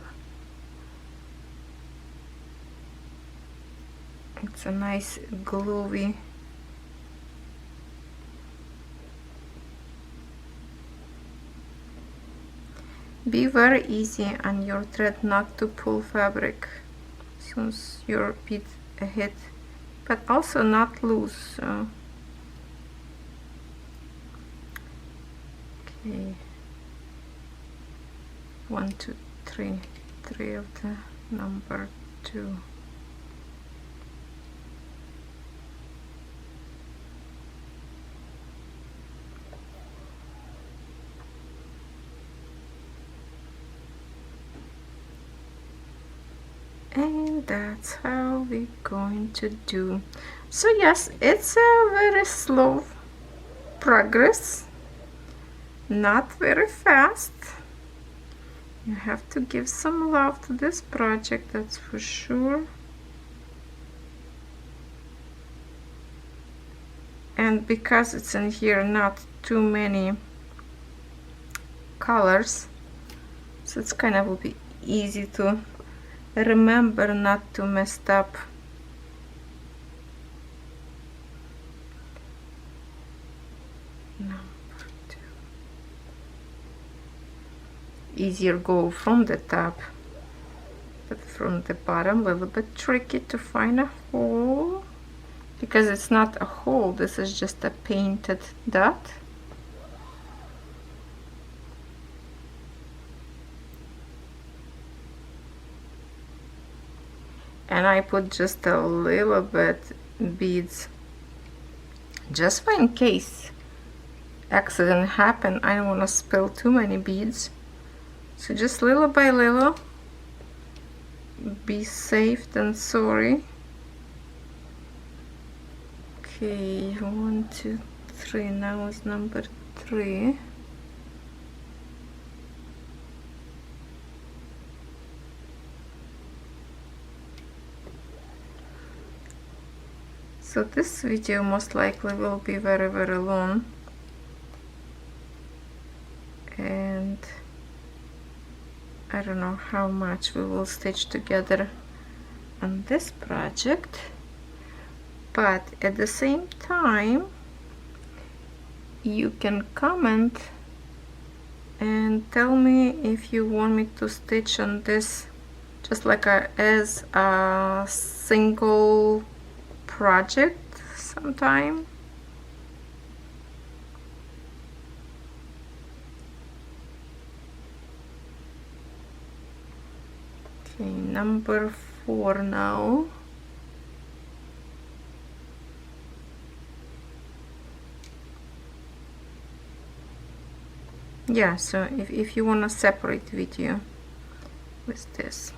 It's a nice glowy be very easy on your thread not to pull fabric since your bead hit, but also not loose. So okay, 1 2 3 of the number 2. And that's how we're going to do. So yes, it's a very slow progress, not very fast. You have to give some love to this project, that's for sure. And because it's in here not too many colors, so it's kind of will be easy to remember not to mess up. Number 2. Easier go from the top, but from the bottom a little bit tricky to find a hole, because it's not a hole, this is just a painted dot. And I put just a little bit beads just for in case accident happen. I don't want to spill too many beads, so just little by little, be safe than sorry. Okay, 1 2 3, now is number 3. So this video most likely will be very, very long, and I don't know how much we will stitch together on this project, but at the same time you can comment and tell me if you want me to stitch on this just like as a single project sometime. Okay, number 4 now. Yeah, so if you want to separate video with this,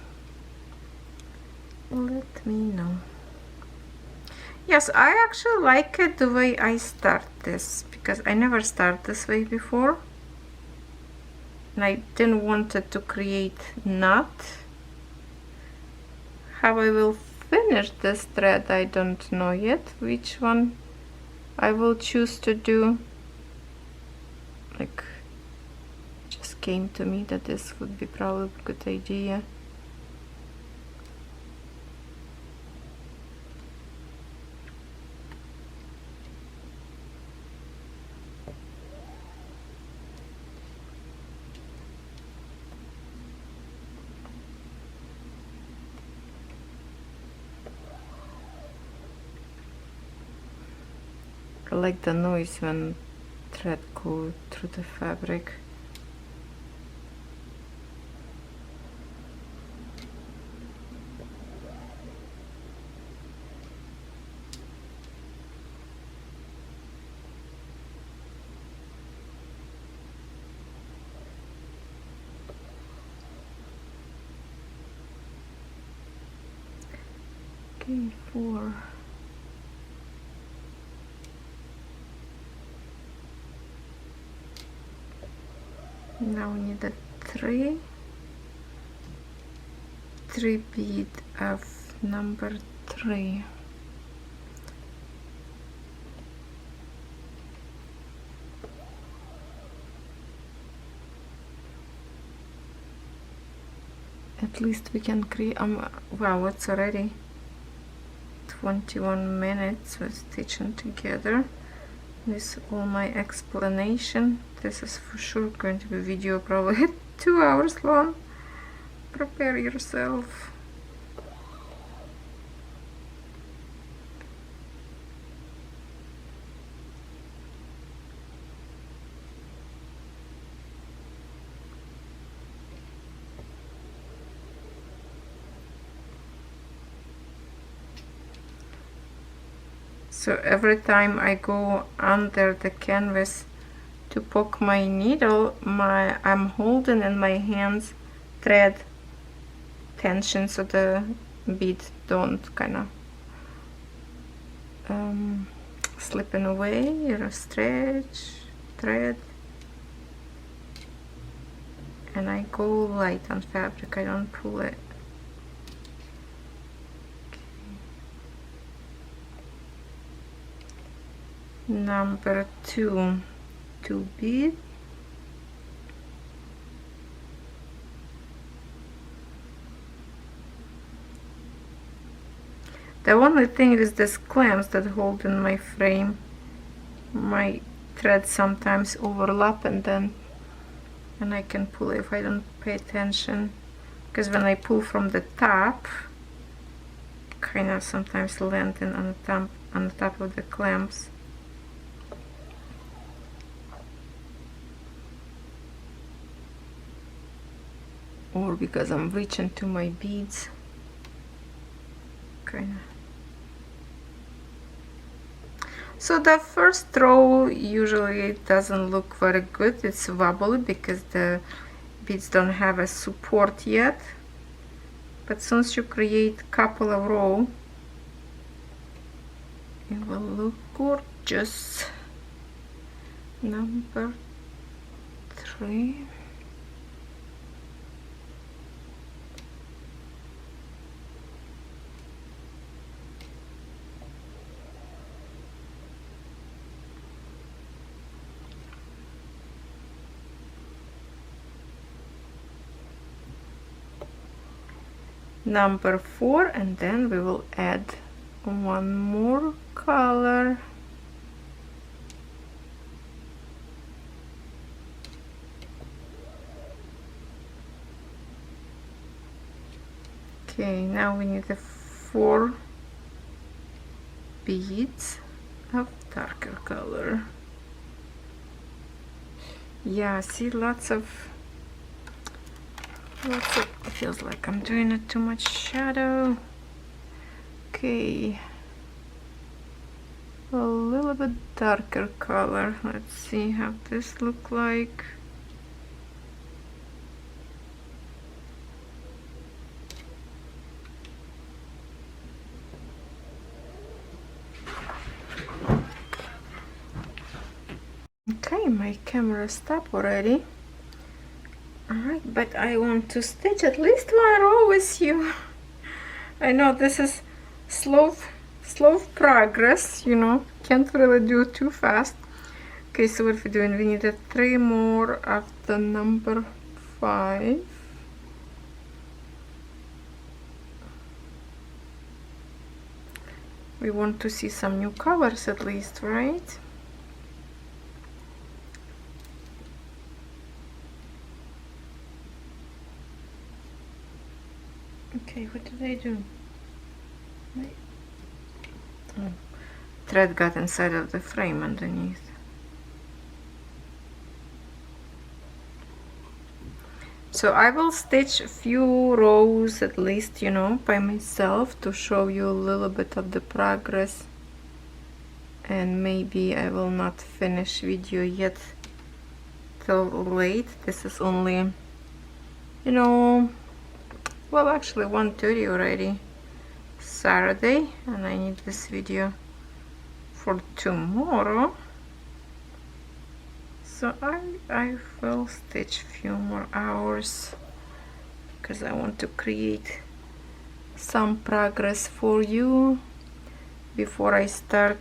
let me know. Yes, I actually like it the way I start this, because I never start this way before. and I didn't want it to create knot. How I will finish this thread, I don't know yet which one I will choose to do. Like, just came to me that this would be probably a good idea. I like the noise when thread go through the fabric. Okay, 4. Now we need a 3 bead of number 3. At least we can create, wow, it's already 21 minutes with stitching together. With all my explanation, this is for sure going to be a video probably 2 hours long. Prepare yourself. So every time I go under the canvas to poke my needle, I'm holding in my hands thread tension so the bead don't kind of slipping away, or stretch thread. And I go light on fabric, I don't pull it. Number 2 bead. The only thing is these clamps that hold in my frame. My threads sometimes overlap and I can pull if I don't pay attention, because when I pull from the top, kind of sometimes landing on the top of the clamps. Or because I'm reaching to my beads, kind of. So the first row usually doesn't look very good. It's wobbly because the beads don't have a support yet. But since you create a couple of rows, it will look gorgeous. Number 3. Number 4, and then we will add one more color. Okay, now we need the 4 beads of darker color. Yeah, see, lots of it feels like I'm doing it too much shadow. Okay, a little bit darker color. Let's see how this look like. Okay, my camera stopped already. Alright, but I want to stitch at least one row with you. I know this is slow progress, you know, can't really do it too fast. Okay, so what we're doing, we needed 3 more of the number 5. We want to see some new colors at least, right? Okay, what did I do? Oh, thread got inside of the frame underneath. So I will stitch a few rows at least, you know, by myself to show you a little bit of the progress. And maybe I will not finish video yet till late. This is only, you know, well, actually 1:30 already, Saturday, and I need this video for tomorrow. So I will stitch a few more hours because I want to create some progress for you before I start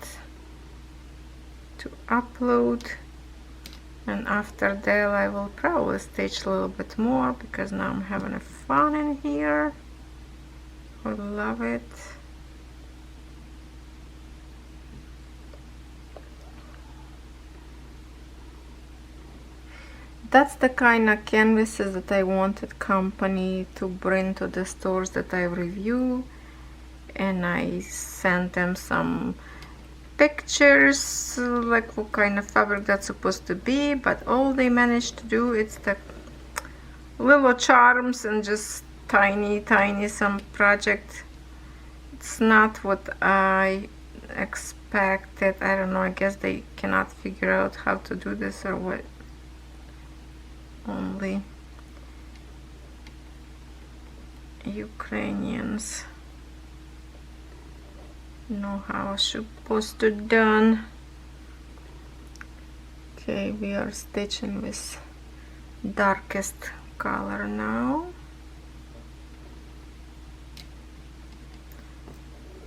to upload. And after that I will probably stitch a little bit more because now I'm having a fun in here. I love it. That's the kind of canvases that I wanted company to bring to the stores that I review, and I sent them some pictures like what kind of fabric that's supposed to be, but all they managed to do is the little charms and just tiny some project. It's not what I expected. I don't know, I guess they cannot figure out how to do this or what. Only Ukrainians know how it's supposed to done. Okay, we are stitching with darkest color now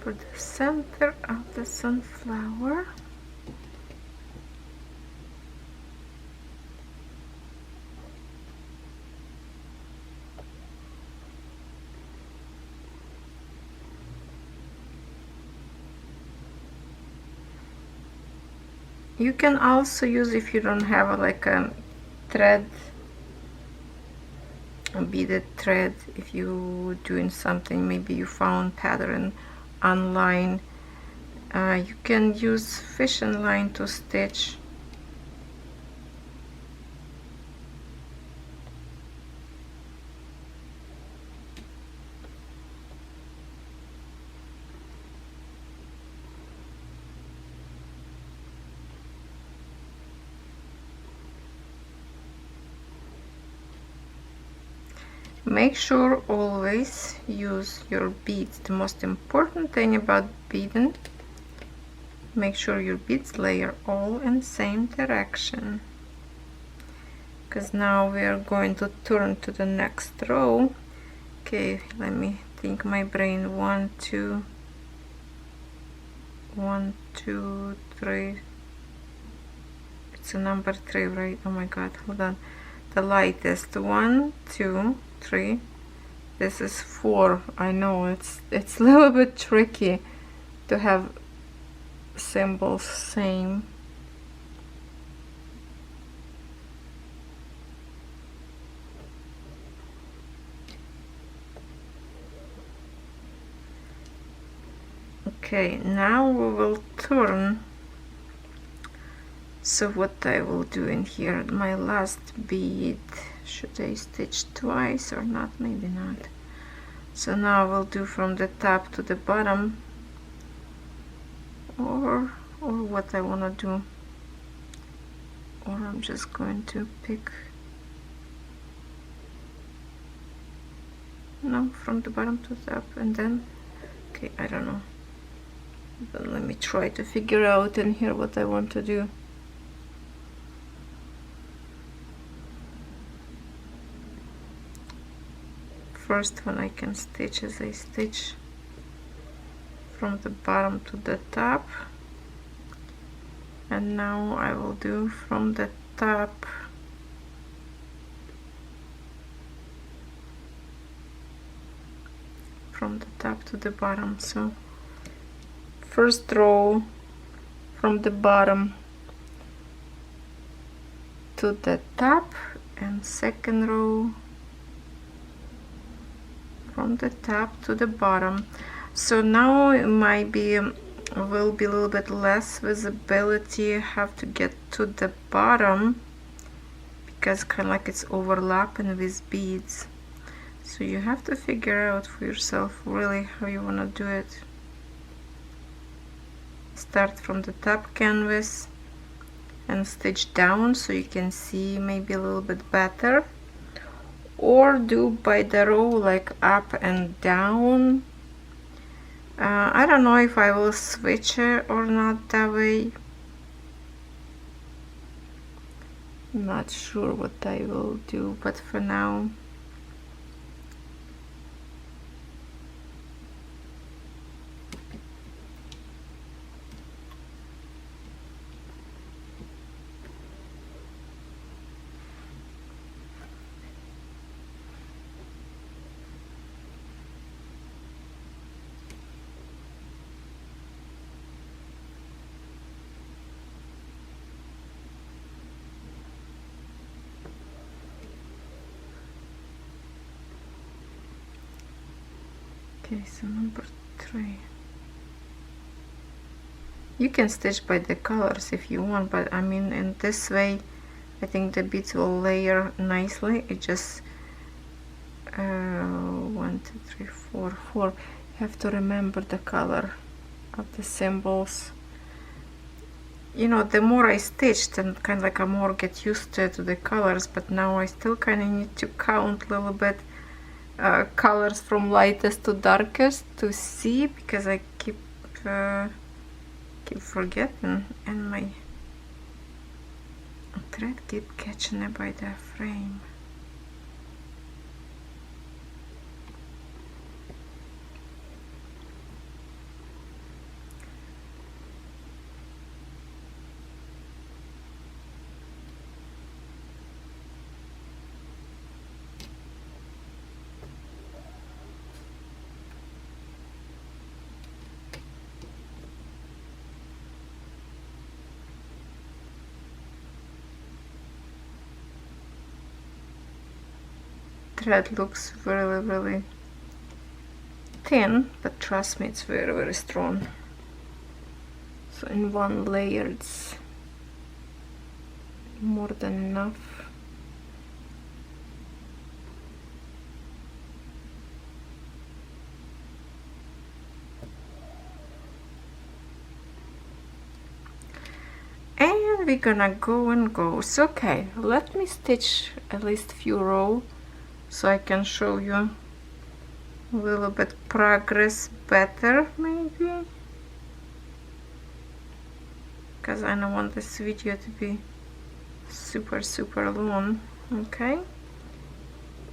for the center of the sunflower. You can also use, if you don't have like a thread, a beaded thread, if you doing something, maybe you found pattern online, you can use fishing line to stitch. Make sure always use your beads. The most important thing about beading, make sure your beads layer all in the same direction, because now we are going to turn to the next row. Okay, let me think my brain. 1 2 1 2 3. It's a number 3, right? Oh my god, hold on. The lightest. 1 2 3. This is 4. I know it's a little bit tricky to have symbols same. Okay, now we will turn. So what I will do in here, my last bead, should I stitch twice or not? Maybe not. So now I will do from the top to the bottom, or what I want to do, or I'm just going to pick, no, from the bottom to the top, and then, okay, I don't know, but let me try to figure out in here what I want to do. first one I can stitch is I stitch from the bottom to the top, and now I will do from the top to the bottom. So first row from the bottom to the top, and second row from the top to the bottom. So now it might be will be a little bit less visibility. I have to get to the bottom because kind of like it's overlapping with beads. So you have to figure out for yourself really how you want to do it. Start from the top canvas and stitch down so you can see maybe a little bit better, or do by the row like up and down. I don't know if I will switch it or not that way. Not sure what I will do, but for now okay, so number 3. You can stitch by the colors if you want, but I mean in this way I think the beads will layer nicely. It just 1, 2, 3, 4, 4. You have to remember the color of the symbols. You know, the more I stitched and kind of like I more get used to the colors, but now I still kind of need to count a little bit colors from lightest to darkest to see, because I keep forgetting, and my thread keep catching it by the frame. Thread looks really thin, but trust me, it's very strong. So in one layer it's more than enough. And we're gonna go and go. So okay, let me stitch at least few rows so I can show you a little bit progress better, maybe, because I don't want this video to be super long. Okay,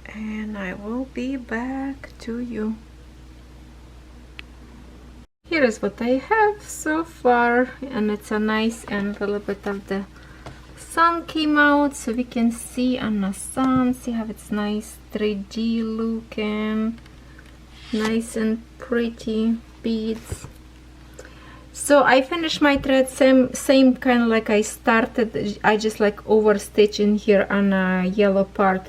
and I will be back to you. Here is what I have so far, and it's a nice, and a little bit of the sun came out, so we can see on the sun, see how it's nice 3D looking, nice and pretty beads. So I finished my thread same kind of like I started. I just like overstitch in here on a yellow part,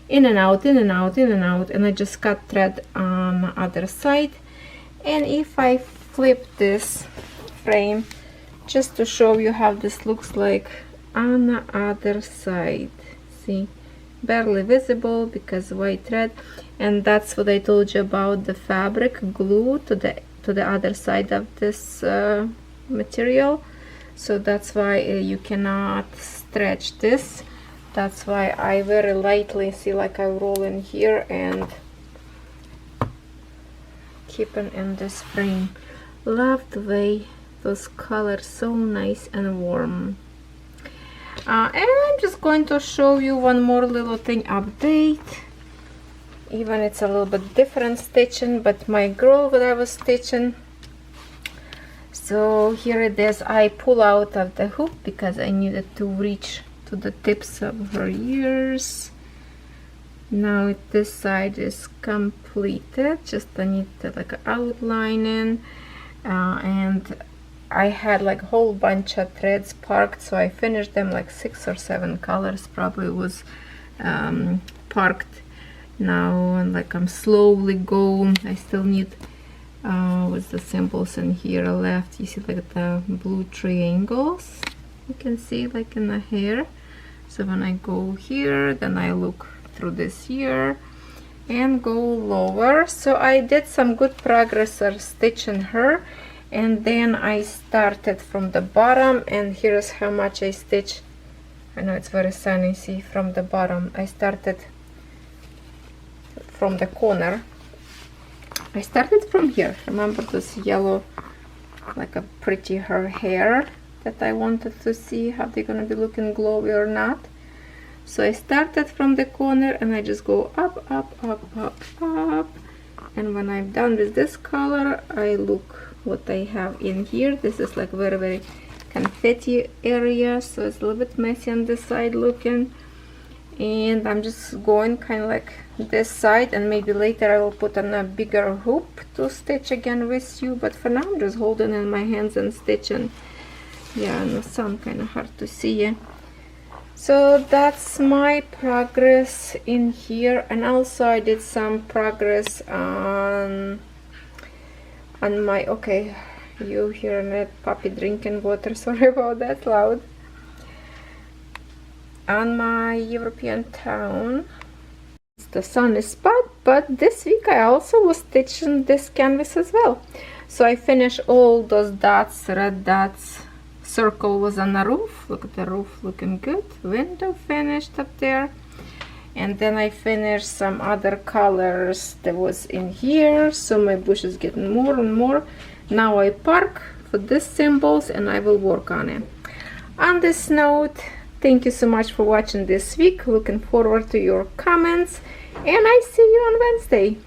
in and out, in and out, in and out, and I just cut thread on the other side. And if I flip this frame just to show you how this looks like on the other side, see, barely visible because white thread, and that's what I told you about the fabric glue to the other side of this material. So that's why you cannot stretch this. That's why I very lightly, see, like I roll in here and keeping in this frame. Love the way those colors, so nice and warm. And I'm just going to show you one more little thing update. even it's a little bit different stitching, but my girl that I was stitching. So here it is. I pull out of the hoop because I needed to reach to the tips of her ears. Now this side is completed, just I need to like outlining, and I had like a whole bunch of threads parked, so I finished them, like 6 or 7 colors probably was parked now, and like I'm slowly going. I still need with the symbols in here left. You see like the blue triangles, you can see like in the hair. So when I go here, then I look through this here and go lower. So I did some good progress of stitching her, and then I started from the bottom, and here's how much I stitched. I know it's very sunny, see, from the bottom. I started from the corner. I started from here. Remember this yellow, like a pretty her hair that I wanted to see how they're gonna be looking glowy or not. So I started from the corner and I just go up, up, up, up, up. And when I'm done with this color, I look what I have in here. This is like very, very confetti area, so it's a little bit messy on this side looking. And I'm just going kind of like this side, and maybe later I will put on a bigger hoop to stitch again with you. But for now I'm just holding in my hands and stitching. Yeah, in the sun kind of hard to see. So that's my progress in here, and also I did some progress on my, okay, you hear that puppy drinking water, sorry about that, loud, on my European town. The sun is spot, but this week I also was stitching this canvas as well. So I finished all those dots, red dots. Circle was on the roof. Look at the roof looking good. Window finished up there, and then I finished some other colors that was in here. So my bush is getting more and more. Now I park for these symbols and I will work on it. On this note, thank you so much for watching this week. Looking forward to your comments, and I see you on Wednesday.